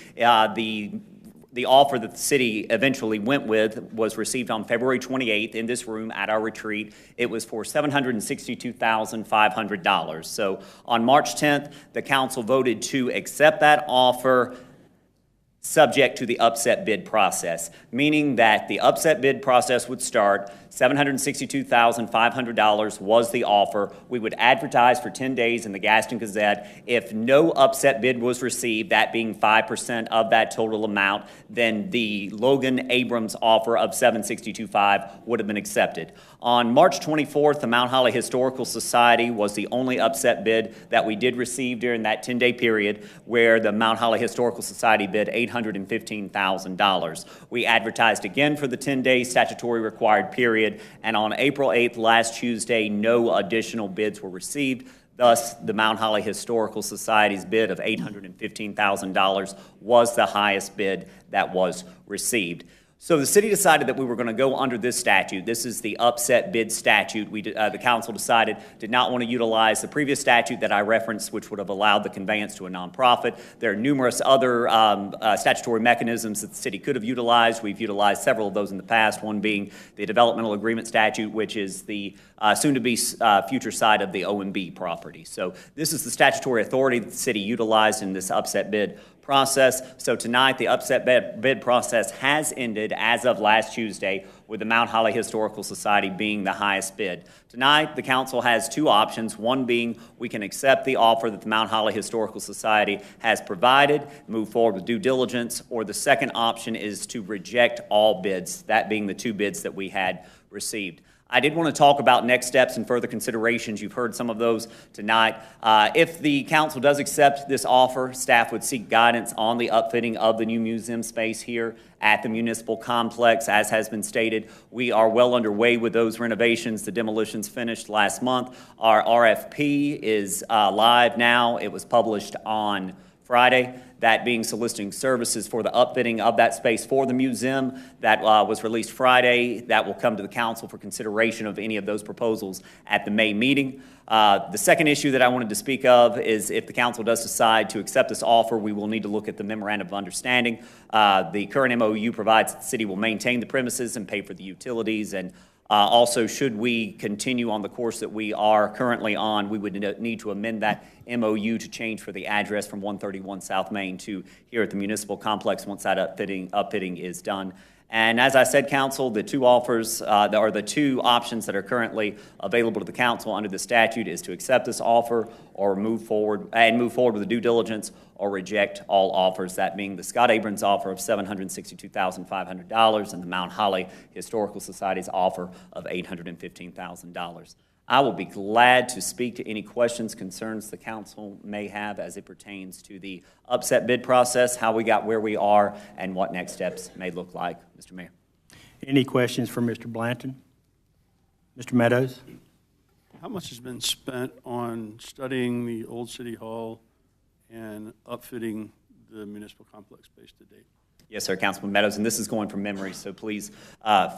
The offer that the city eventually went with was received on February 28th in this room at our retreat. It was for $762,500. So on March 10th, the council voted to accept that offer subject to the upset bid process, meaning that the upset bid process would start. $762,500 was the offer. We would advertise for 10 days in the Gaston Gazette. If no upset bid was received, that being 5% of that total amount, then the Logan Abrams offer of $762,500 would have been accepted. On March 24th, the Mount Holly Historical Society was the only upset bid that we did receive during that 10-day period, where the Mount Holly Historical Society bid $815,000. We advertised again for the 10-day statutory required period, and on April 8th, last Tuesday, no additional bids were received. Thus, the Mount Holly Historical Society's bid of $815,000 was the highest bid that was received. So the city decided that we were going to go under this statute. This is the upset bid statute. The council decided did not want to utilize the previous statute that I referenced, which would have allowed the conveyance to a nonprofit. There are numerous other statutory mechanisms that the city could have utilized. We've utilized several of those in the past, one being the developmental agreement statute, which is the soon-to-be future side of the OMB property. So this is the statutory authority that the city utilized in this upset bid process. So tonight, the upset bid process has ended as of last Tuesday, with the Mount Holly Historical Society being the highest bid. Tonight, the council has two options, one being we can accept the offer that the Mount Holly Historical Society has provided, move forward with due diligence, or the second option is to reject all bids, that being the two bids that we had received. I did want to talk about next steps and further considerations. You've heard some of those tonight. If the council does accept this offer, staff would seek guidance on the upfitting of the new museum space here at the municipal complex. As has been stated, we are well underway with those renovations. The demolitions finished last month. Our RFP is live now. It was published on Friday, that being soliciting services for the upfitting of that space for the museum. That was released Friday. That will come to the council for consideration of any of those proposals at the May meeting. The second issue that I wanted to speak of is if the council does decide to accept this offer, we will need to look at the memorandum of understanding. The current MOU provides that the city will maintain the premises and pay for the utilities, and also, should we continue on the course that we are currently on, we would need to amend that MOU to change for the address from 131 South Main to here at the municipal complex once that upfitting is done. And as I said, council, the two offers, or the two options that are currently available to the council under the statute is to accept this offer or move forward with the due diligence or reject all offers, that being the Scott Abrams offer of $762,500 and the Mount Holly Historical Society's offer of $815,000. I will be glad to speak to any questions, concerns the council may have as it pertains to the upset bid process, how we got where we are, and what next steps may look like. Mr. Mayor. Any questions for Mr. Blanton? Mr. Meadows? How much has been spent on studying the old City Hall and upfitting the municipal complex space to date? Yes, sir, Councilman Meadows, and this is going from memory, so please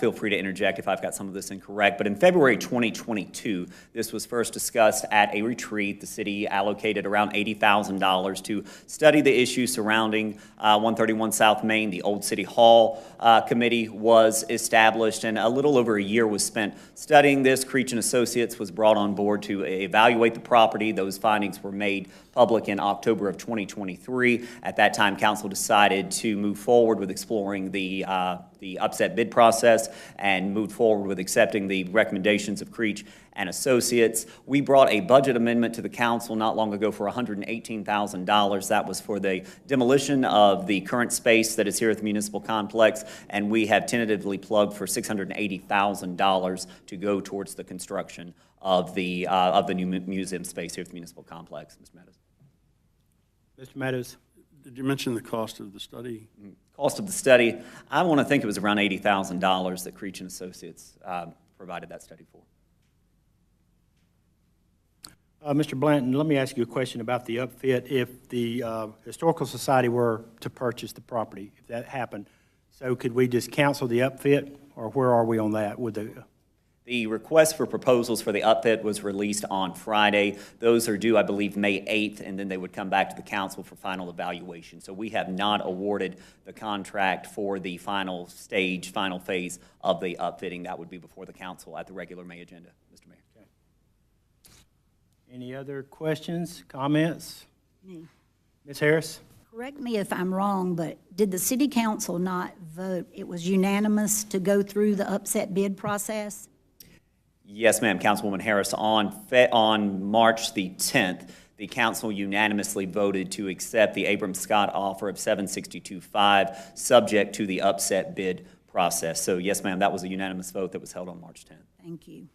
feel free to interject if I've got some of this incorrect. But in February 2022, this was first discussed at a retreat. The city allocated around $80,000 to study the issues surrounding 131 South Main. The Old City Hall Committee was established, and a little over a year was spent studying this. Creech and Associates was brought on board to evaluate the property. Those findings were made public in October of 2023. At that time, council decided to move forward with exploring the upset bid process and moved forward with accepting the recommendations of Creech and Associates. We brought a budget amendment to the council not long ago for $118,000. That was for the demolition of the current space that is here at the municipal complex, and we have tentatively plugged for $680,000 to go towards the construction of the new museum space here at the municipal complex. Mr. Meadows. Mr. Meadows. Did you mention the cost of the study? Cost of the study, I want to think it was around $80,000 that Creech and Associates provided that study for. Mr. Blanton, let me ask you a question about the upfit. If the Historical Society were to purchase the property, if that happened, so could we just cancel the upfit, or where are we on that with the? The request for proposals for the upfit was released on Friday. Those are due, I believe, May 8th, and then they would come back to the council for final evaluation. So we have not awarded the contract for the final stage, final phase of the upfitting. That would be before the council at the regular May agenda, Mr. Mayor. Okay. Any other questions, comments? Me. Ms. Harris? Correct me if I'm wrong, but did the city council not vote? It was unanimous to go through the upset bid process? Yes, ma'am, Councilwoman Harris. On March the 10th, the council unanimously voted to accept the Abram Scott offer of $762.5, subject to the upset bid process. So yes, ma'am, that was a unanimous vote that was held on March 10th. Thank you.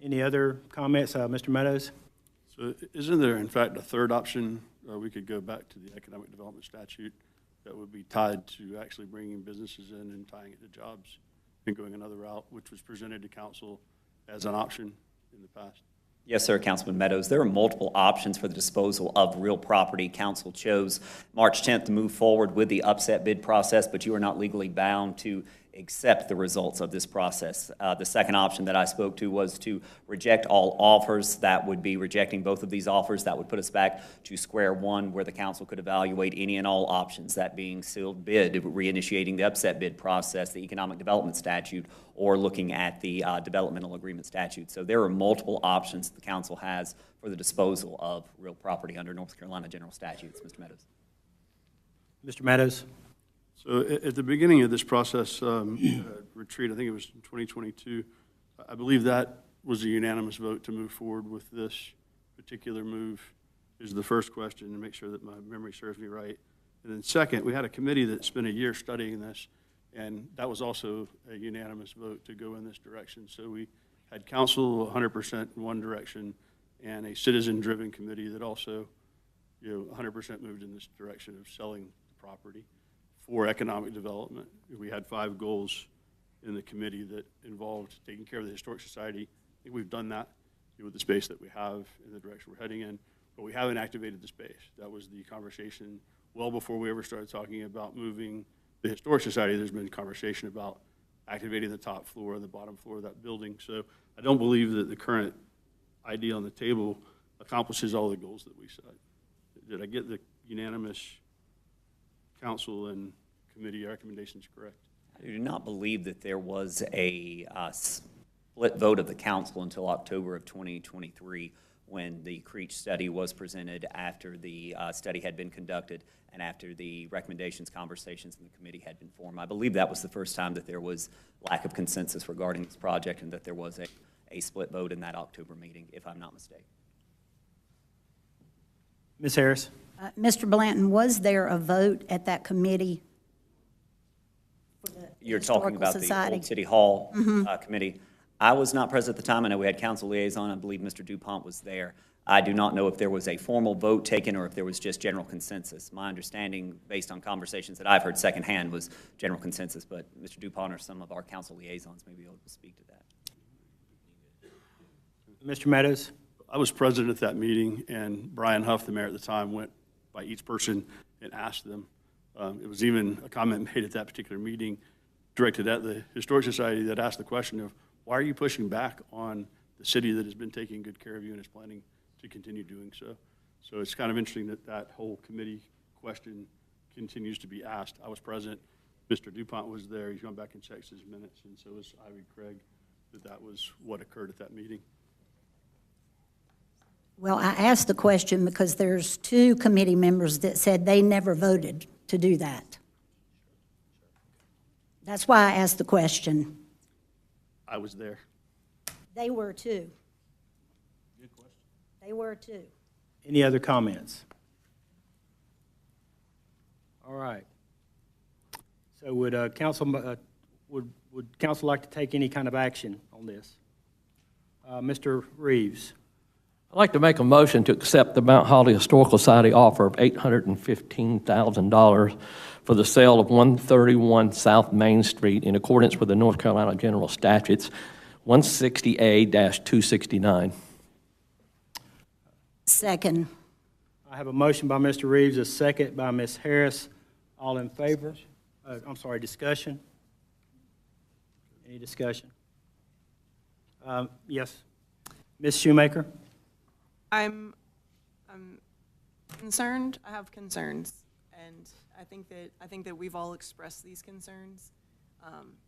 Any other comments, Mr. Meadows? So isn't there, in fact, a third option? We could go back to the economic development statute that would be tied to actually bringing businesses in and tying it to jobs and going another route, which was presented to council as an option in the past. Yes, sir, Councilman Meadows. There are multiple options for the disposal of real property. Council chose March 10th to move forward with the upset bid process, but you are not legally bound to accept the results of this process. The second option that I spoke to was to reject all offers. That would be rejecting both of these offers. That would put us back to square one, where the council could evaluate any and all options, that being sealed bid, reinitiating the upset bid process, the economic development statute, or looking at the developmental agreement statute. So there are multiple options the council has for the disposal of real property under North Carolina general statutes. Mr. Meadows. Mr. Meadows? So at the beginning of this process, retreat, I think it was in 2022, I believe that was a unanimous vote to move forward with this particular move, is the first question, to make sure that my memory serves me right. And then second, we had a committee that spent a year studying this, and that was also a unanimous vote to go in this direction. So we had council 100% in one direction, and a citizen-driven committee that also, 100% moved in this direction of selling the property for economic development. We had 5 goals in the committee that involved taking care of the Historic Society. I think we've done that with the space that we have in the direction we're heading in, but we haven't activated the space. That was the conversation well before we ever started talking about moving the Historic Society. There's been conversation about activating the top floor and the bottom floor of that building. So I don't believe that the current idea on the table accomplishes all the goals that we set. Did I get the unanimous council and committee recommendations correct? I do not believe that there was a split vote of the council until October of 2023, when the Creech study was presented, after the study had been conducted and after the recommendations, conversations in the committee had been formed. I believe that was the first time that there was lack of consensus regarding this project, and that there was a split vote in that October meeting, if I'm not mistaken. Ms. Harris? Mr. Blanton, was there a vote at that committee? For the You're talking about Society? the Old City Hall committee. I was not present at the time. I know we had council liaison. I believe Mr. DuPont was there. I do not know if there was a formal vote taken or if there was just general consensus. My understanding, based on conversations that I've heard secondhand, was general consensus, but Mr. DuPont or some of our council liaisons may be able to speak to that. Mr. Meadows? I was present at that meeting, and Brian Huff, the mayor at the time, went by each person and asked them. It was even a comment made at that particular meeting directed at the Historic Society that asked the question of, why are you pushing back on the city that has been taking good care of you and is planning to continue doing so? So it's kind of interesting that that whole committee question continues to be asked. I was present. Mr. DuPont was there. He's gone back and checked his minutes, and so was Ivy Craig, that was what occurred at that meeting. Well, I asked the question because there's 2 committee members that said they never voted to do that. That's why I asked the question. I was there. They were too. Good question. They were too. Any other comments? All right. So would council would council like to take any kind of action on this? Mr. Reeves? I'd like to make a motion to accept the Mount Holly Historical Society offer of $815,000 for the sale of 131 South Main Street in accordance with the North Carolina General Statutes 160A-269. Second. I have a motion by Mr. Reeves, a second by Ms. Harris. All in favor? Discussion? Any discussion? Yes. Ms. Shoemaker? I'm concerned. I have concerns, and I think that we've all expressed these concerns.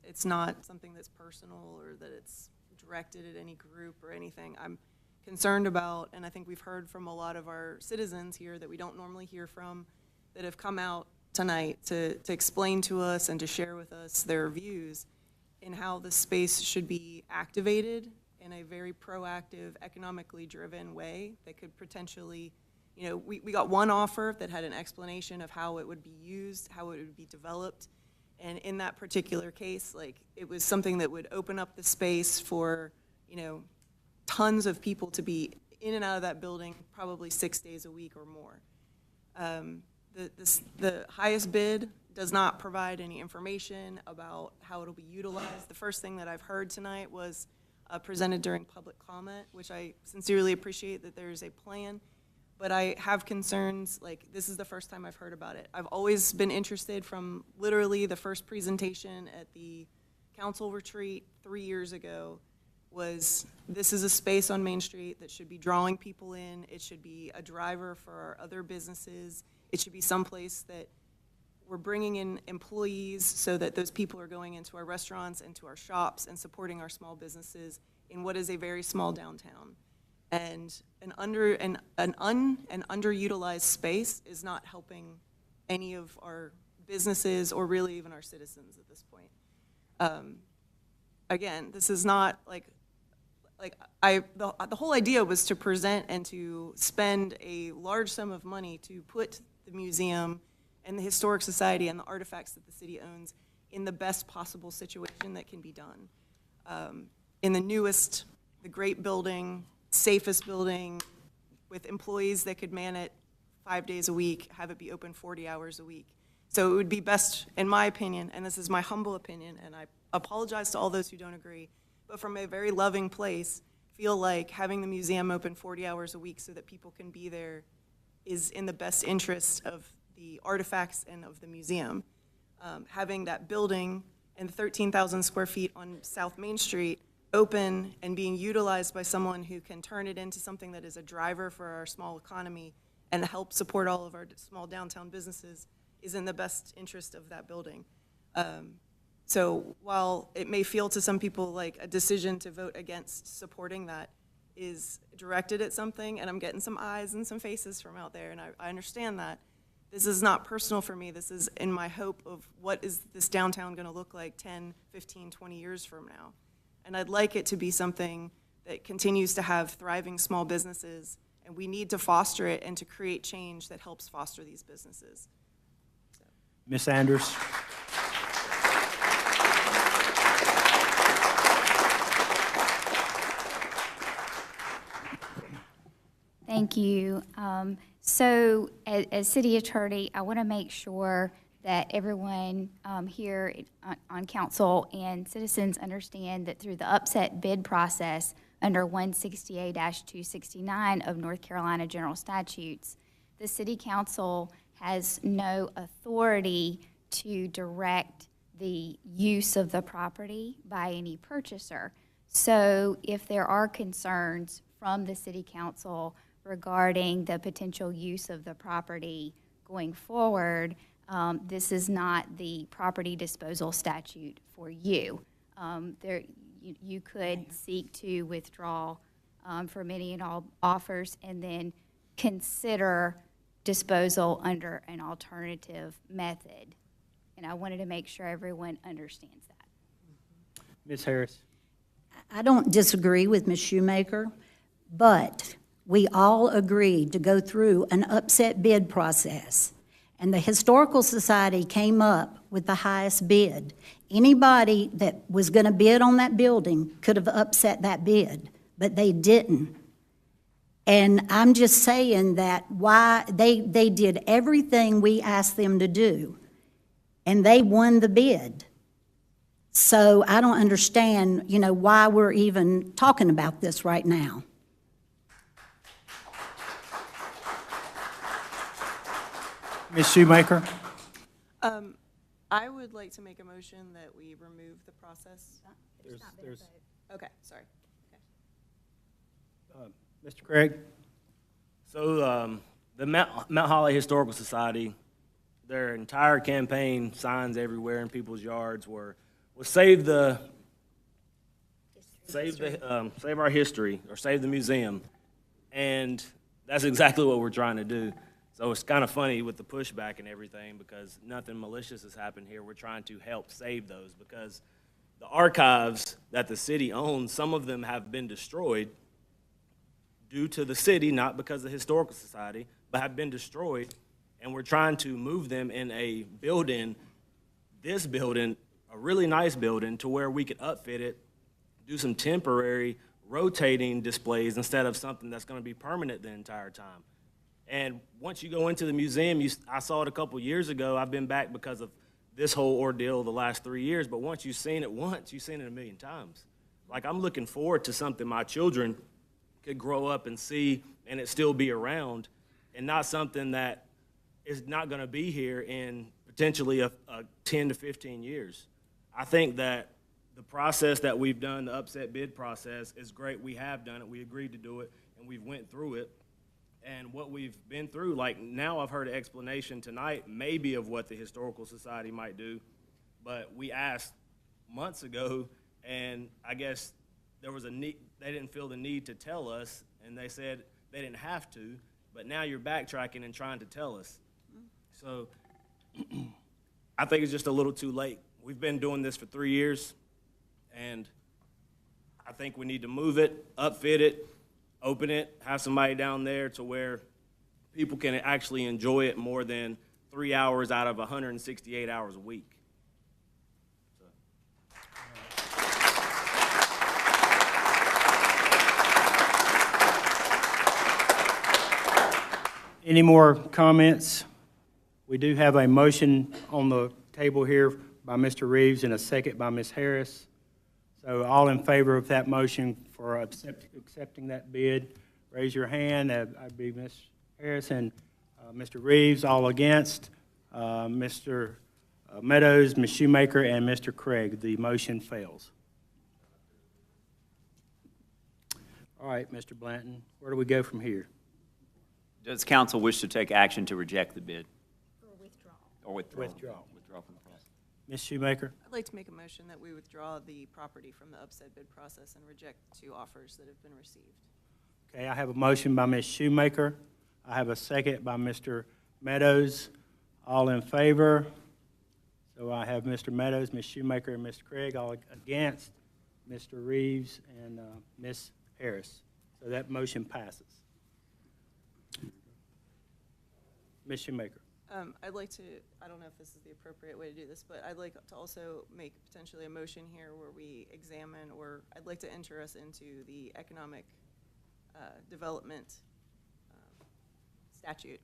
It's not something that's personal or that it's directed at any group or anything. I'm concerned about, and I think we've heard from a lot of our citizens here that we don't normally hear from, that have come out tonight to explain to us and to share with us their views in how the space should be activated in a very proactive, economically driven way that could potentially, you know, we got one offer that had an explanation of how it would be used, how it would be developed, and in that particular case, like, it was something that would open up the space for, you know, tons of people to be in and out of that building probably 6 days a week or more. The highest bid does not provide any information about how it'll be utilized. The first thing that I've heard tonight was presented during public comment, which I sincerely appreciate that there's a plan, but I have concerns, like, this is the first time I've heard about it. I've always been interested from literally the first presentation at the council retreat 3 years ago. Was this is a space on Main Street that should be drawing people in. It should be a driver for our other businesses. It should be someplace that we're bringing in employees so that those people are going into our restaurants and to our shops and supporting our small businesses in what is a very small downtown. And an underutilized space is not helping any of our businesses or really even our citizens at this point. Again, this is not the whole idea was to present and to spend a large sum of money to put the museum and the Historic Society and the artifacts that the city owns in the best possible situation that can be done. In the newest, the great building, safest building, with employees that could man it 5 days a week, have it be open 40 hours a week. So it would be best, in my opinion, and this is my humble opinion, and I apologize to all those who don't agree, but from a very loving place, feel like having the museum open 40 hours a week so that people can be there is in the best interest of the artifacts and of the museum. Having that building and 13,000 square feet on South Main Street open and being utilized by someone who can turn it into something that is a driver for our small economy and help support all of our small downtown businesses is in the best interest of that building. So while it may feel to some people like a decision to vote against supporting that is directed at something, and I'm getting some eyes and some faces from out there, and I understand that, this is not personal for me. This is in my hope of what is this downtown going to look like 10, 15, 20 years from now. And I'd like it to be something that continues to have thriving small businesses, and we need to foster it and to create change that helps foster these businesses. Ms. Anders? Thank you. So as city attorney, I want to make sure that everyone here on council and citizens understand that through the upset bid process under 168-269 of North Carolina General Statutes, the city council has no authority to direct the use of the property by any purchaser. So if there are concerns from the city council regarding the potential use of the property going forward, this is not the property disposal statute for you. You could seek to withdraw from any and all offers and then consider disposal under an alternative method. And I wanted to make sure everyone understands that. Ms. Harris? I don't disagree with Ms. Shoemaker, but we all agreed to go through an upset bid process. And the Historical Society came up with the highest bid. Anybody that was going to bid on that building could have upset that bid, but they didn't. And I'm just saying that why, they did everything we asked them to do, and they won the bid. So I don't understand, why we're even talking about this right now. Ms. Shoemaker? I would like to make a motion that we remove the process. Okay, sorry. Mr. Craig? So the Mount Holly Historical Society, their entire campaign, signs everywhere in people's yards, were save our history, or save the museum, and that's exactly what we're trying to do. So it's kind of funny with the pushback and everything, because nothing malicious has happened here. We're trying to help save those, because the archives that the city owns, some of them have been destroyed due to the city, not because of the Historical Society, but have been destroyed, and we're trying to move them in a building, this building, a really nice building, to where we could upfit it, do some temporary rotating displays instead of something that's going to be permanent the entire time. And once you go into the museum, I saw it a couple years ago. I've been back because of this whole ordeal the last 3 years, but once you've seen it once, you've seen it a million times. Like, I'm looking forward to something my children could grow up and see and it still be around, and not something that is not going to be here in potentially a 10 to 15 years. I think that the process that we've done, the upset bid process, is great. We have done it. We agreed to do it, and we've went through it. And what we've been through, like, now I've heard an explanation tonight, maybe of what the Historical Society might do, but we asked months ago, and I guess there was a need, they didn't feel the need to tell us, and they said they didn't have to, but now you're backtracking and trying to tell us. So I think it's just a little too late. We've been doing this for 3 years, and I think we need to move it, upfit it, open it, have somebody down there to where people can actually enjoy it more than 3 hours out of 168 hours a week. Any more comments? We do have a motion on the table here by Mr. Reeves and a second by Ms. Harris. So all in favor of that motion for accepting that bid, raise your hand. That'd be Ms. Harris and Mr. Reeves. All against, Mr. Meadows, Ms. Shoemaker, and Mr. Craig. The motion fails. All right, Mr. Blanton, where do we go from here? Does council wish to take action to reject the bid? Or withdraw? Withdraw from the process. Ms. Shoemaker? I'd like to make a motion that we withdraw the property from the upset bid process and reject 2 offers that have been received. Okay, I have a motion by Ms. Shoemaker. I have a second by Mr. Meadows. All in favor? So I have Mr. Meadows, Ms. Shoemaker, and Mr. Craig. All against, Mr. Reeves and Ms. Harris. So that motion passes. Ms. Shoemaker. I'd like to, I don't know if this is the appropriate way to do this, but I'd like to also make potentially a motion here where we examine, or I'd like to enter us into the economic development statute.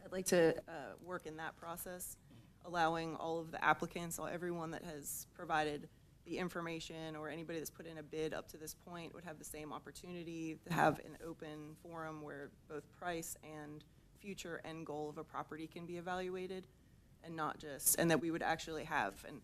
I'd like to work in that process, allowing all of the applicants, everyone that has provided the information or anybody that's put in a bid up to this point would have the same opportunity to have an open forum where both price and future end goal of a property can be evaluated, and not just, and that we would actually have, and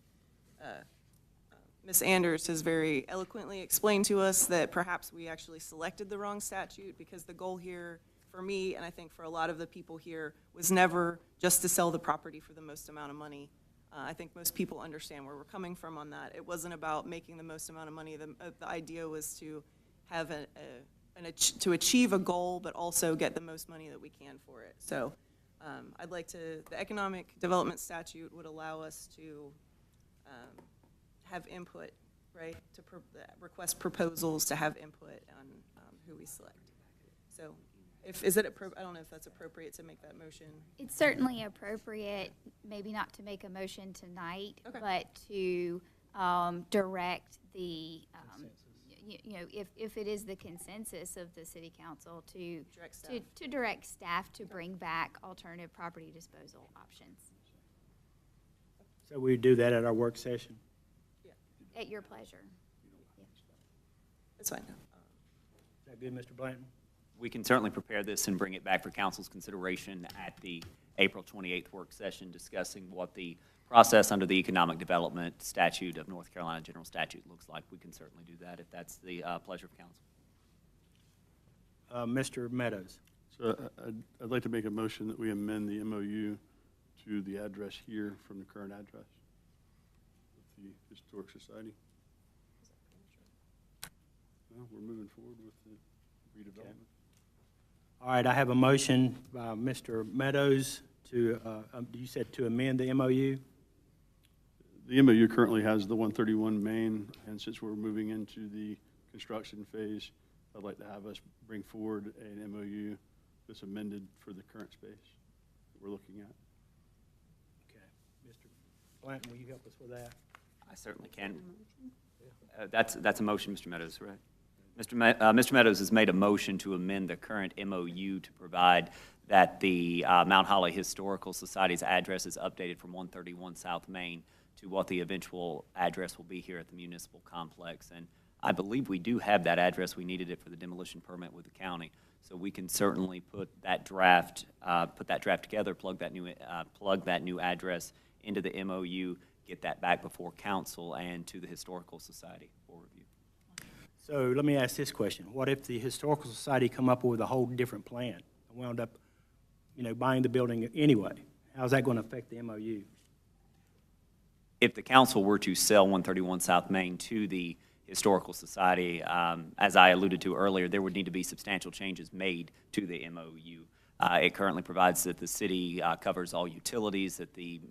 Ms. Anders has very eloquently explained to us that perhaps we actually selected the wrong statute, because the goal here for me, and I think for a lot of the people here, was never just to sell the property for the most amount of money. I think most people understand where we're coming from on that. It wasn't about making the most amount of money. The idea was to have to achieve a goal, but also get the most money that we can for it. So I'd like to, the economic development statute would allow us to have input, right? To request proposals, to have input on who we select. So I don't know if that's appropriate to make that motion. It's certainly appropriate, maybe not to make a motion tonight, but to direct the you know, if it is the consensus of the city council to Direct staff. to direct staff to bring back alternative property disposal options. So we do that at our work session? At your pleasure. It's fine. Is that good, Mr. Blanton? We can certainly prepare this and bring it back for council's consideration at the April 28th work session, discussing what the process under the Economic Development Statute of North Carolina General Statute looks like. We can certainly do that if that's the pleasure of council. Mr. Meadows. So I'd like to make a motion that we amend the MOU to the address here from the current address with the Historic Society. Well, we're moving forward with the redevelopment. All right, I have a motion by Mr. Meadows to, you said to amend the MOU? The MOU currently has the 131 Main, and since we're moving into the construction phase, I'd like to have us bring forward an MOU that's amended for the current space that we're looking at. Okay. Mr. Blanton, will you help us with that? I certainly can. That's a motion, Mr. Meadows, right? Mr. Meadows has made a motion to amend the current MOU to provide that the Mount Holly Historical Society's address is updated from 131 South Main to what the eventual address will be here at the municipal complex. And I believe we do have that address. We needed it for the demolition permit with the county. So we can certainly put that draft together, plug that new address into the MOU, get that back before council and to the Historical Society for review. So let me ask this question. What if the Historical Society come up with a whole different plan and wound up, buying the building anyway? How's that going to affect the MOU? If the council were to sell 131 South Main to the Historical Society, as I alluded to earlier, there would need to be substantial changes made to the MOU. It currently provides that the city covers all utilities, that the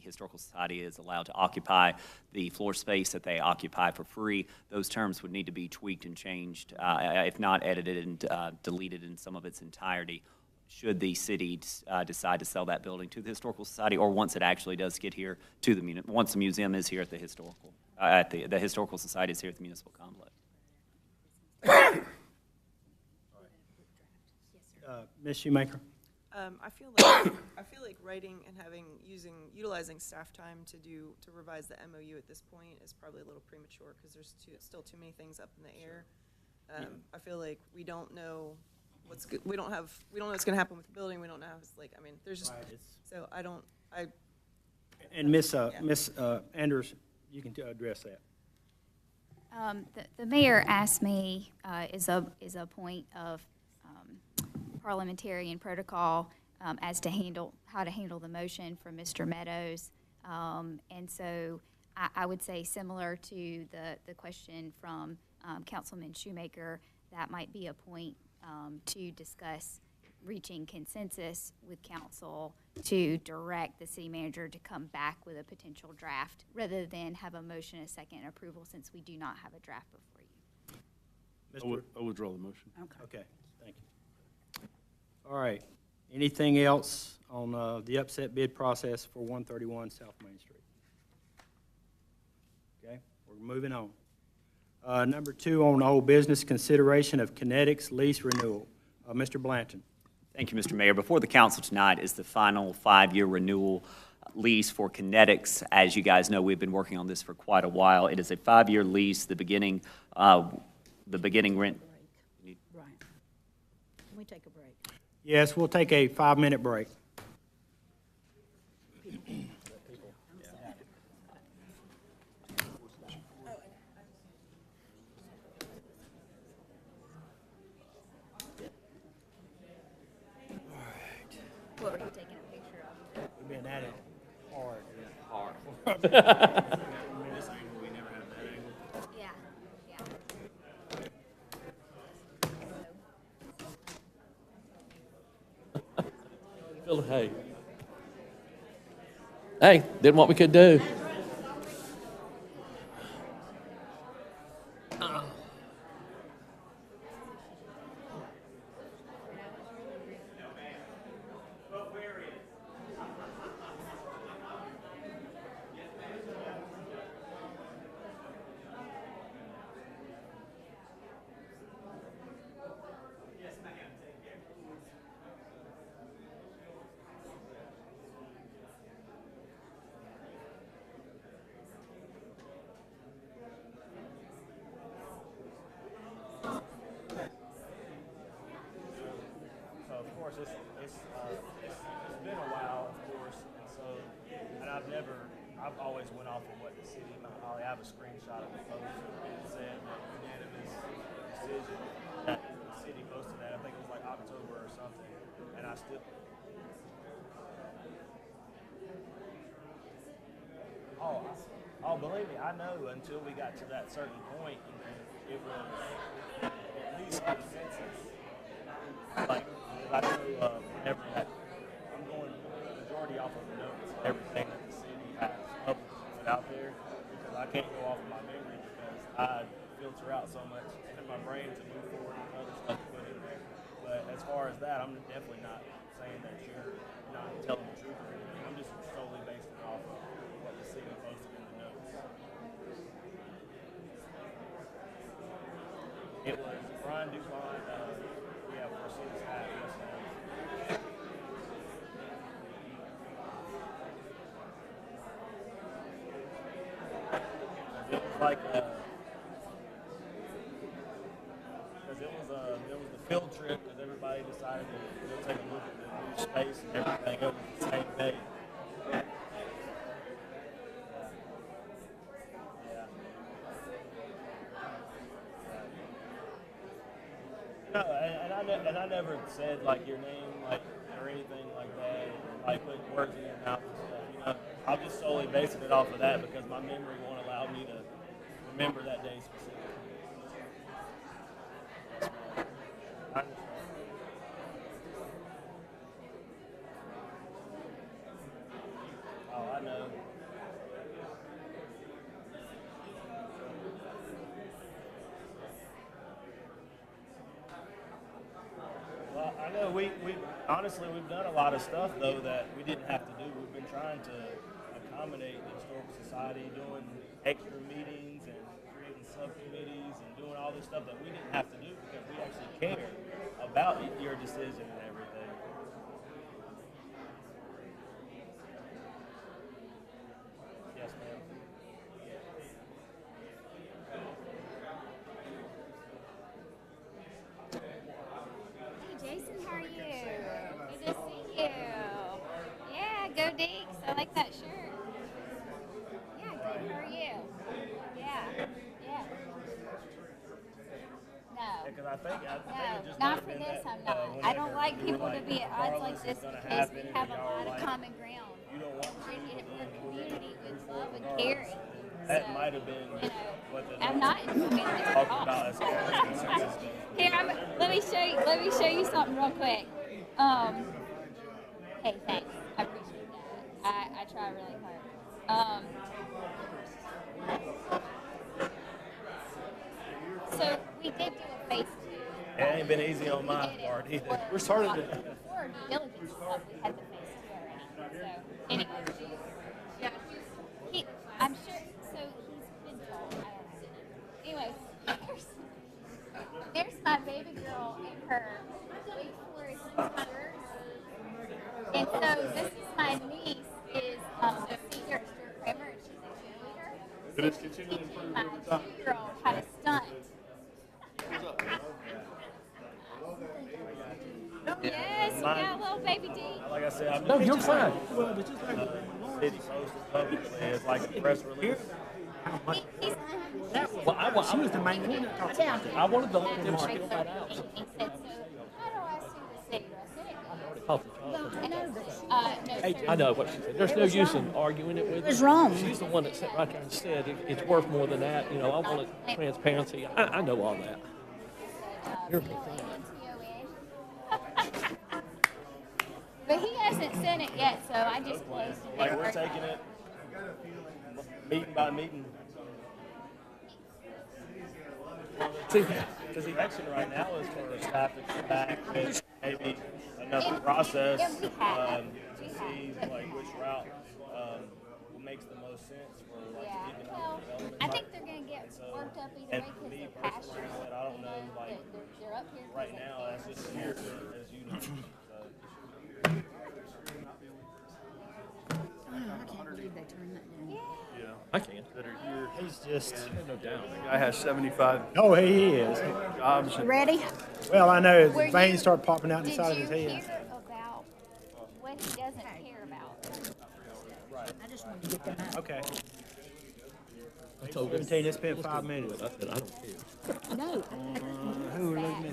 Historical Society is allowed to occupy the floor space that they occupy for free. Those terms would need to be tweaked and changed, if not edited and deleted in some of its entirety, should the city decide to sell that building to the Historical Society, or once it actually does get here to the once the museum is here at the the Historical Society is here at the municipal complex. Ms. Shoemaker? I feel like writing and utilizing staff time to revise the MOU at this point is probably a little premature because there's still too many things up in the air. I feel like we don't know we don't know what's going to happen with the building. We don't know how there's just so And Ms. Anders, you can address that. The mayor asked me, is a point of parliamentarian protocol as to how to handle the motion from Mr. Meadows. And so I would say similar to the question from Councilman Shoemaker, that might be a point to discuss reaching consensus with council to direct the city manager to come back with a potential draft rather than have a motion, a second approval, since we do not have a draft before you. I'll withdraw the motion. Okay, thank you. All right, anything else on the upset bid process for 131 South Main Street? Okay, we're moving on. Number 2 on old business, consideration of Kinetics lease renewal. Mr. Blanton. Thank you, Mr. Mayor. Before the council tonight is the final 5-year renewal lease for Kinetics. As you guys know, we've been working on this for quite a while. It is a 5-year lease. The beginning rent. Right. Can we take a break? Yes, we'll take a 5-minute break. What were you taking a picture of? We've been at it hard. Yeah, yeah. Hey, did what we could do. just, it's been a while, of course, and so, and I've always went off of what the city of Mount Holly, I have a screenshot of the post, and it said that unanimous decision, that the city posted that, I think it was like October or something, and I still, oh, believe me, I know until we got to that certain point, and then it was at least consensus. Like, I know whenever that, I'm going the majority off of the notes, everything that the city has published and put out there, because I can't go off of my memory because I filter out so much in my brain to move forward with other stuff to put in there. But as far as that, I'm definitely not saying that you're not telling the truth or anything. I'm just solely basing it off of what the city posted in the notes. It was Brian DuPont, yeah, for city staff, yes, ma'am. It was like, because it was the field trip, because everybody decided to go take a look at the new space and everything. It was the same day. No, and I never said like your name, like, or anything like that, like putting words in your mouth and stuff. You know, I'm just solely basing it off of that because my memory won't allow me to remember that day specifically. I understand. Oh, I know. Well, I know we honestly, we've done a lot of stuff, though, that we didn't have to do. We've been trying to accommodate the Historical Society, doing extra meetings and creating subcommittees and doing all this stuff that we didn't have to do because we actually care about your decision and everything. Yes, ma'am. Jason, how are you? Good to see you. Yeah, go Deeks. I like that shirt. Yeah, good. How are you? Yeah. Yeah. No. Because I think it just Not for this, I'm not. I don't like people to be at odds like this because we have a lot of common ground. You don't want We're a community with love and caring. that might have been what the I'm not intimidated at talked all. about as far as consensus goes. Here, let me show you something real quick. Hey, thanks. I appreciate that. I try really hard. So we did do a phase 2. It ain't been easy on my part either. We're starting to. Before due diligence stuff, we had the phase 2 already. So anyway, I'm sure. So he's been told. I don't know. Anyway, there's my baby girl in her Wake Forest skirt. And so this is my niece, is Senior Stuart Kramer, and she's a cheerleader. But it's continuing to improve My every time. 2-year-old had a stunt. Yes, we got a little baby D. Like I said, I'm No, you're fine. City posted publicly. It's like a press release. Well, I was the main one that talked about it. I wanted to let them spill that out. He said, so how do I sue the city? I know what she said. There's no use in arguing it with her. It was wrong. She's the one that sat right there and said it's worth more than that. You know, I wanted transparency. I know all that. You're a big fan. But he hasn't sent it yet, so I just closed it. Like we're taking it meeting by meeting. Because the election right now is for staff to come back with maybe another process to see like which route makes the most sense for like economic development. I think they're going to get worked up either way because me they're personally, passionate. I don't know, like They're up here. right now, that's just here, as you know. So. I can't believe they turned that down. Yeah. I can. That are here. He's just. No doubt. The guy has 75 Oh, he is. jobs. Ready? Well, I know Were his veins you- start popping out the Did side of you his head. hear? just wanted to get them out. Okay. 17, it's been 5 minutes. I said, I don't care. No, I'm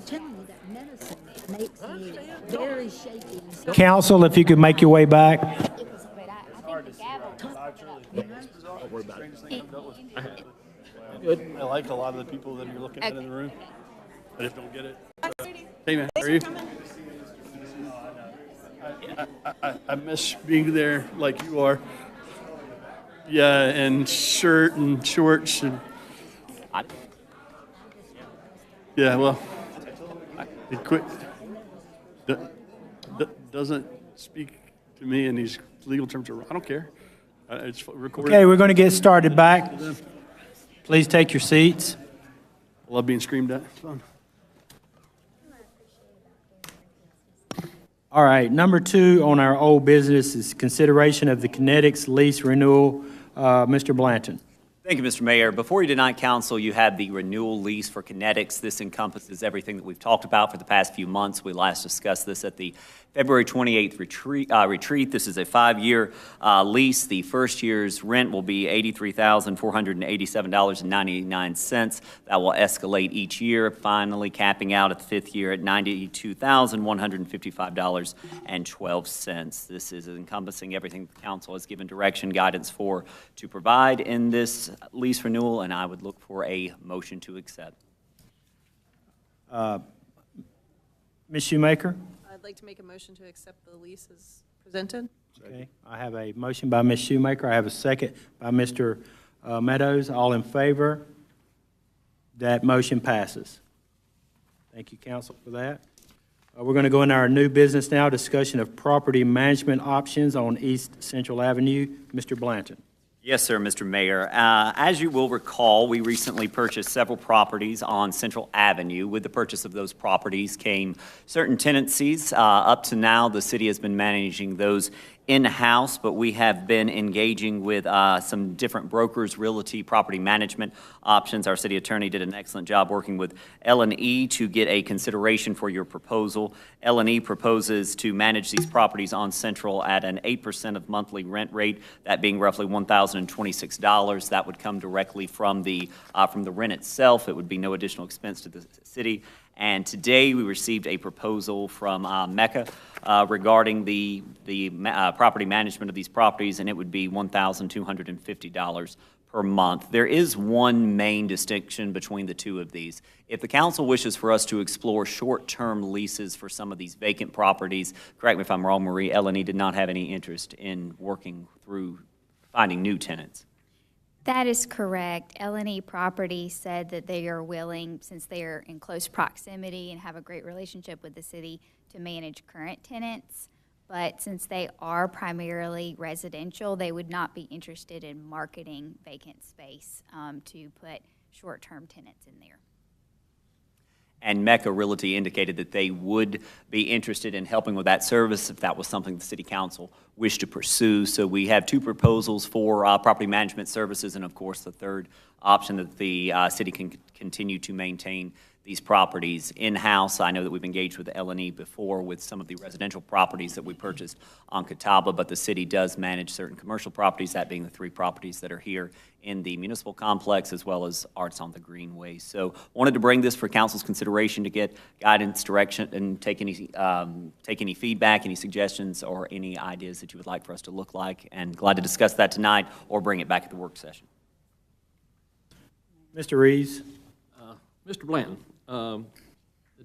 telling you that medicine makes me very shaky. and so- Council, if you could make your way back. Don't worry about it. Good. I like a lot of the people that you're looking at in the room. I just don't get it. Hey, man, how are you? I miss being there like you are. Yeah, and shirt and shorts and. Yeah, well, it quit. Doesn't speak to me in these legal terms. I don't care. It's recorded. Okay, we're going to get started back. Please take your seats. I love being screamed at. It's fun. All right, number 2 on our old business is consideration of the Kinetics lease renewal. Mr. Blanton. Thank you, Mr. Mayor. Before you tonight, Council, you have the renewal lease for Kinetics. This encompasses everything that we've talked about for the past few months. We last discussed this at the February 28th retreat. This is a 5-year lease. The first year's rent will be $83,487.99. That will escalate each year, finally capping out at the 5th year at $92,155.12. This is encompassing everything the council has given direction, guidance for to provide in this lease renewal, and I would look for a motion to accept. Ms. Shoemaker? I'd like to make a motion to accept the lease as presented. Okay, I have a motion by Ms. Shoemaker. I have a second by Mr. Meadows. All in favor? That motion passes. Thank you, council, for that. We're going to go into our new business now, discussion of property management options on East Central Avenue. Mr. Blanton. Yes, sir, Mr. Mayor. As you will recall, we recently purchased several properties on Central Avenue. With the purchase of those properties came certain tenancies. Up to now, the city has been managing those in-house, but we have been engaging with some different brokers, realty, property management options. Our city attorney did an excellent job working with L&E to get a consideration for your proposal. L&E proposes to manage these properties on Central at an 8% of monthly rent rate, that being roughly $1,026. That would come directly from the rent itself. It would be no additional expense to the city. And today, we received a proposal from Mecca regarding the property management of these properties, and it would be $1,250 per month. There is one main distinction between the two of these. If the council wishes for us to explore short-term leases for some of these vacant properties, correct me if I'm wrong, Marie, L&E did not have any interest in working through finding new tenants. That is correct. L&E Property said that they are willing, since they are in close proximity and have a great relationship with the city, to manage current tenants. But since they are primarily residential, they would not be interested in marketing vacant space to put short-term tenants in there. And Mecca Realty indicated that they would be interested in helping with that service if that was something the city council wished to pursue. So we have 2 proposals for property management services, and of course the third option that the city can continue to maintain these properties in-house. I know that we've engaged with L&E before with some of the residential properties that we purchased on Catawba, but the city does manage certain commercial properties, that being the 3 properties that are here in the municipal complex, as well as Arts on the Greenway. So wanted to bring this for council's consideration to get guidance, direction, and take any feedback, any suggestions, or any ideas that you would like for us to look like, and glad to discuss that tonight or bring it back at the work session. Mr. Reeves. Mr. Blanton, the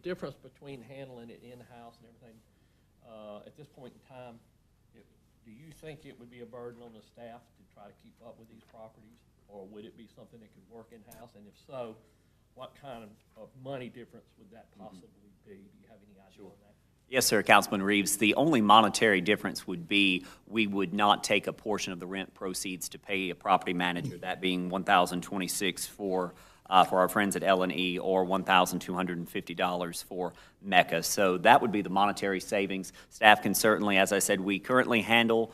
difference between handling it in-house and everything, at this point in time, do you think it would be a burden on the staff to try to keep up with these properties, or would it be something that could work in-house? And if so, what kind of money difference would that possibly be? Do you have any idea on that? Yes, sir, Councilman Reeves. The only monetary difference would be we would not take a portion of the rent proceeds to pay a property manager, that being $1,026 for for our friends at L&E, or $1,250 for Mecca. So that would be the monetary savings. Staff can certainly, as I said, we currently handle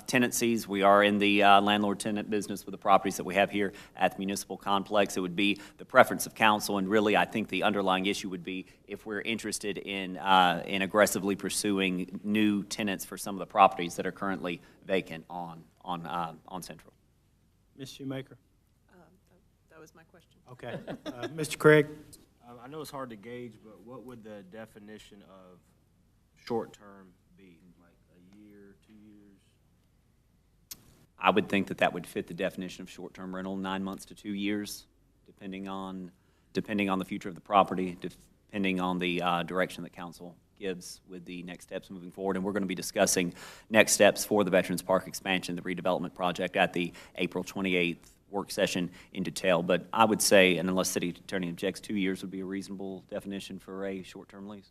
tenancies. We are in the landlord-tenant business with the properties that we have here at the municipal complex. It would be the preference of council, and really, I think the underlying issue would be if we're interested in aggressively pursuing new tenants for some of the properties that are currently vacant on Central. Ms. Shoemaker? That was my question. Okay. Mr. Craig? I know it's hard to gauge, but what would the definition of short-term be? Like a year, 2 years? I would think that that would fit the definition of short-term rental, 9 months to 2 years, depending on the future of the property, depending on the direction that council gives with the next steps moving forward. And we're going to be discussing next steps for the Veterans Park expansion, the redevelopment project, at the April 28th work session in detail. But I would say, and unless city attorney objects, 2 years would be a reasonable definition for a short-term lease.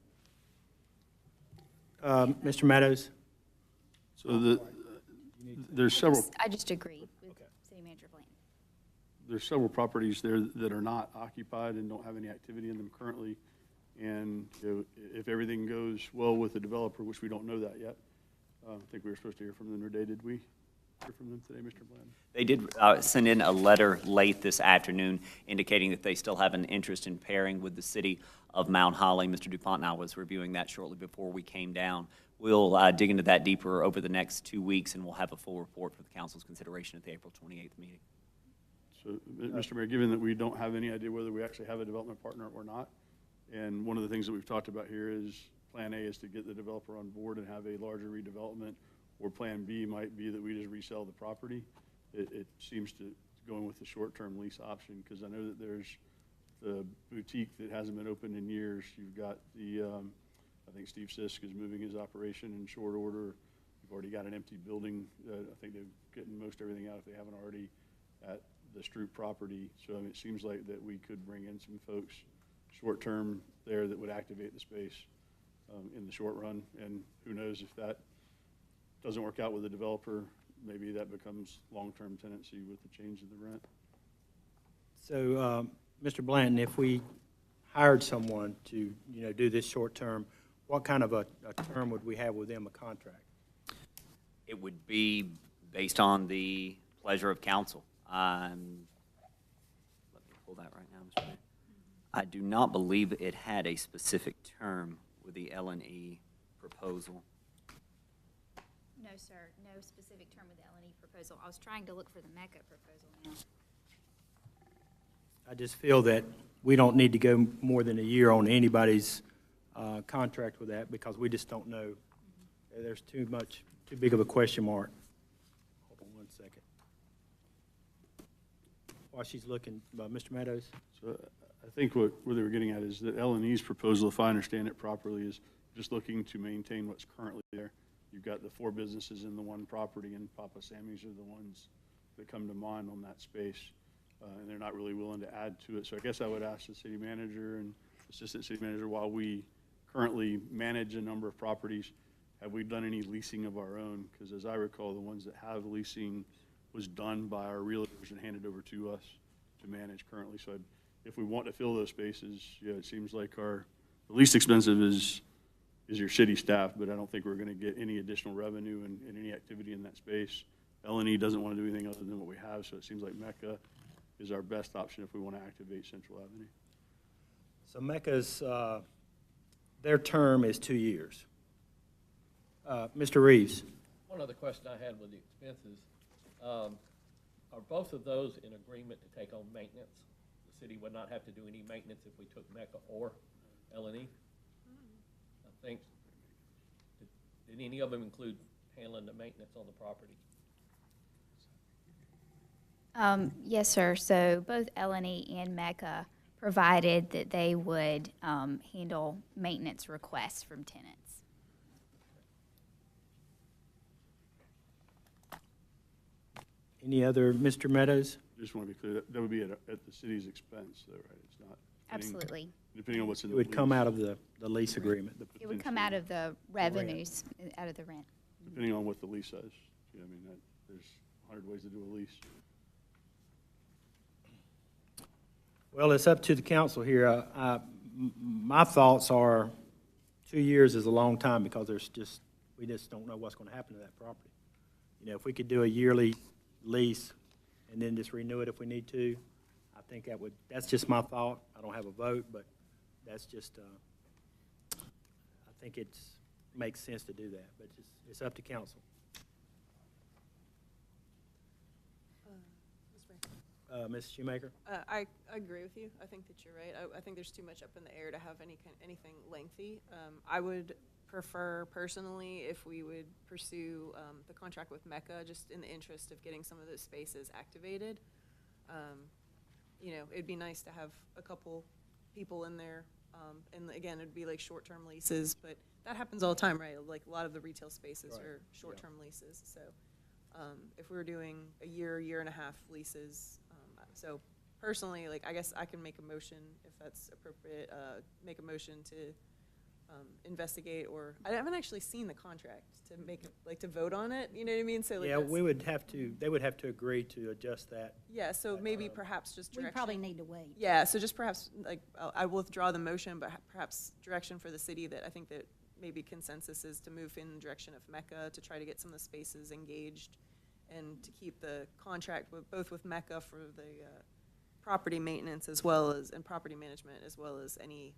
Mr. Meadows? So there's several. I just agree with City Manager Bland. There's several properties there that are not occupied and don't have any activity in them currently. And if everything goes well with the developer, which we don't know that yet, I think we were supposed to hear from them today. Did we hear from them today, Mr. Bland? They did send in a letter late this afternoon indicating that they still have an interest in pairing with the city of Mount Holly. Mr. DuPont and I was reviewing that shortly before we came down. We'll dig into that deeper over the next 2 weeks, and we'll have a full report for the council's consideration at the April 28th meeting. So, Mr. Mayor, given that we don't have any idea whether we actually have a development partner or not, and one of the things that we've talked about here is Plan A is to get the developer on board and have a larger redevelopment, or Plan B might be that we just resell the property. It seems to going with the short-term lease option, because I know that there's the boutique that hasn't been opened in years. You've got the, I think Steve Sisk is moving his operation in short order. You've already got an empty building. I think they're getting most everything out if they haven't already at the Stroop property. So I mean, it seems like that we could bring in some folks short-term there that would activate the space in the short run. And who knows, if that doesn't work out with the developer, maybe that becomes long-term tenancy with the change of the rent. So, Mr. Blanton, if we hired someone to, do this short-term, what kind of a term would we have with them, a contract? It would be based on the pleasure of council. Let me pull that right now, Mr. Mayor. I do not believe it had a specific term with the L&E proposal. No, sir, no specific term with the L&E proposal. I was trying to look for the Mecca proposal now. I just feel that we don't need to go more than a year on anybody's contract with that, because we just don't know. There's too big of a question mark. Hold on 1 second. While she's looking, Mr. Meadows? So I think where they were getting at is that L&E's proposal, if I understand it properly, is just looking to maintain what's currently there. You've got the 4 businesses in the one property, and Papa Sammy's are the ones that come to mind on that space. And they're not really willing to add to it. So I guess I would ask the city manager and assistant city manager, while we currently manage a number of properties, have we done any leasing of our own? Because as I recall, the ones that have leasing was done by our realtors and handed over to us to manage currently. So if we want to fill those spaces, it seems like the least expensive is your city staff, but I don't think we're going to get any additional revenue and any activity in that space. L&E doesn't want to do anything other than what we have, so it seems like Mecca is our best option if we want to activate Central Avenue. So Mecca's, their term is 2 years. Mr. Reeves? One other question I had with the expenses, are both of those in agreement to take on maintenance? The city would not have to do any maintenance if we took Mecca or L&E? I think, did any of them include handling the maintenance on the property? Yes, sir. So both L&E and Mecca provided that they would handle maintenance requests from tenants. Any other, Mr. Meadows? Just want to be clear, that would be at the city's expense, though, right? It's not. Absolutely. Depending on what's in It the would come lease. out of the lease agreement. It would come out of the revenues, out of the rent. Depending on what the lease says. I mean, there's 100 ways to do a lease. Well, it's up to the council here. My thoughts are 2 years is a long time because we just don't know what's going to happen to that property. You know, if we could do a yearly lease and then just renew it if we need to, I think that's just my thought. I don't have a vote, but that's just, I think it makes sense to do that, but it's up to council. Ms. Shoemaker? I agree with you. I think that you're right. I think there's too much up in the air to have anything lengthy. I would prefer personally if we would pursue the contract with Mecca, just in the interest of getting some of those spaces activated. You know, it'd be nice to have a couple people in there. And again, it'd be like short-term leases, but that happens all the time, right? Like a lot of the retail spaces are short-term leases. So if we were doing a year and a half leases, so personally, like, I guess I can make a motion if that's appropriate, make a motion to investigate, or I haven't actually seen the contract to make it, like, to vote on it, you know what I mean? So like, Yeah, they would have to agree to adjust that. yeah, so maybe perhaps just We direction. probably need to wait. Yeah, so just perhaps, like, I will withdraw the motion, but perhaps direction for the city that I think that maybe consensus is to move in the direction of Mecca to try to get some of the spaces engaged and to keep the contract both with Mecca for the property maintenance as well as, and property management, as well as any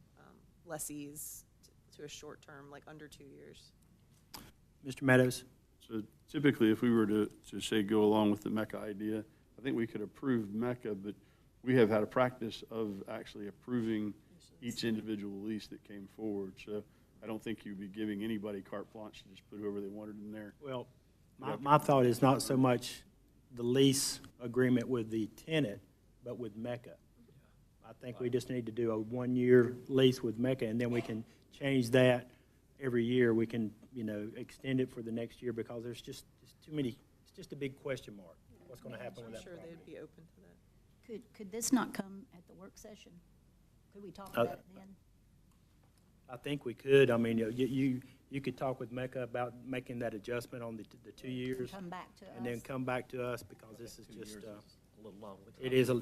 lessees to a short term, like under 2 years. Mr. Meadows? So typically, if we were to say go along with the Mecca idea, I think we could approve Mecca, but we have had a practice of actually approving each individual lease that came forward. So I don't think you'd be giving anybody carte blanche to just put whoever they wanted in there. Well, my thought is not so much the lease agreement with the tenant, but with Mecca. I think we just need to do a 1-year lease with Mecca, and then we can change that every year. We can, you know, extend it for the next year, because there's just too many, it's just a big question mark. What's going to happen with that I'm sure property? they'd be open to that. Could this not come at the work session? Could we talk about it then? I think we could. I mean, you could talk with Mecca about making that adjustment on the 2 years. Come back to And then us. come back to us, because this is just, A little long. it is a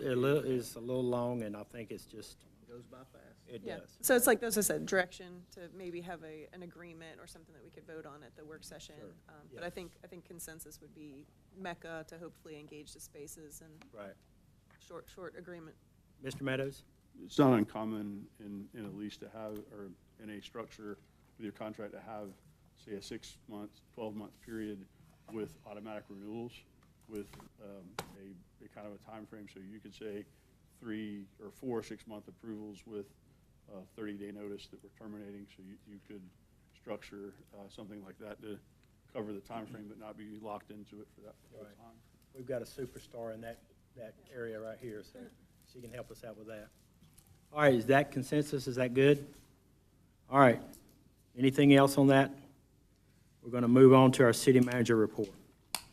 little long, and I think it's just. Goes by fast. It Yeah, does. so it's like, as I said, direction to maybe have an agreement or something that we could vote on at the work session. But Yeah. I think consensus would be Mecca to hopefully engage the spaces and Right. short agreement. Mr. Meadows? It's not uncommon in a lease to have, or in a structure with your contract to have, say, a 6-month, 12-month period with automatic renewals with a kind of a time frame. So you could say 3 or 4 6-month approvals with 30-day notice that we're terminating. So you could structure something like that to cover the time frame, but not be locked into it for that Right. time. We've got a superstar in that area right here, so she can help us out with that. All right, is that consensus? Is that good? All right. Anything else on that? We're going to move on to our city manager report.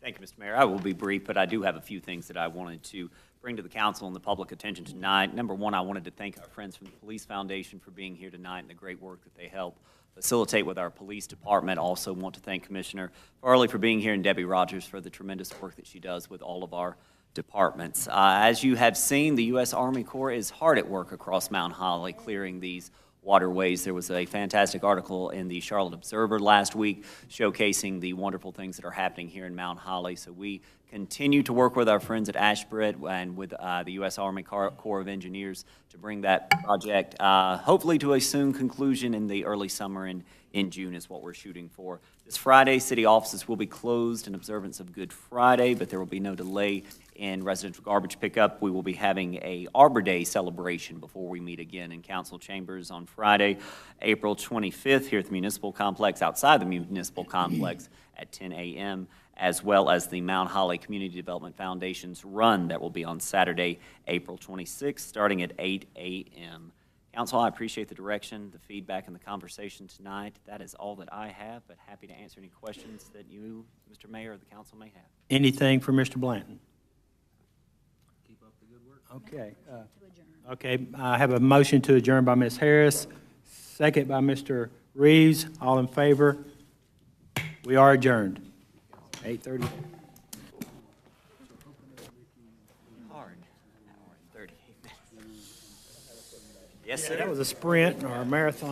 Thank you, Mr. Mayor. I will be brief, but I do have a few things that I wanted to bring to the council and the public attention tonight. Number one, I wanted to thank our friends from the Police Foundation for being here tonight and the great work that they help facilitate with our police department. Also want to thank Commissioner Farley for being here, and Debbie Rogers for the tremendous work that she does with all of our departments. As you have seen, the U.S. Army Corps is hard at work across Mount Holly, clearing these waterways. There was a fantastic article in the Charlotte Observer last week showcasing the wonderful things that are happening here in Mount Holly. So we continue to work with our friends at Ashbred and with the U.S. Army Corps of Engineers to bring that project hopefully to a soon conclusion in the early summer in June is what we're shooting for. This Friday, city offices will be closed in observance of Good Friday, but there will be no delay in residential garbage pickup. We will be having a Arbor Day celebration before we meet again in council chambers on Friday, April 25th, here at the municipal complex, outside the municipal complex at 10 a.m., as well as the Mount Holly Community Development Foundation's run that will be on Saturday, April 26th, starting at 8 a.m. Council, I appreciate the direction, the feedback, and the conversation tonight. That is all that I have, but happy to answer any questions that you, Mr. Mayor, or the council may have. Anything for Mr. Blanton? Okay. Okay, I have a motion to adjourn by Ms. Harris, second by Mr. Reeves. All in favor? We are adjourned. 8:30. Hard, an hour and 38 minutes. Yes, sir. That was a sprint or a marathon.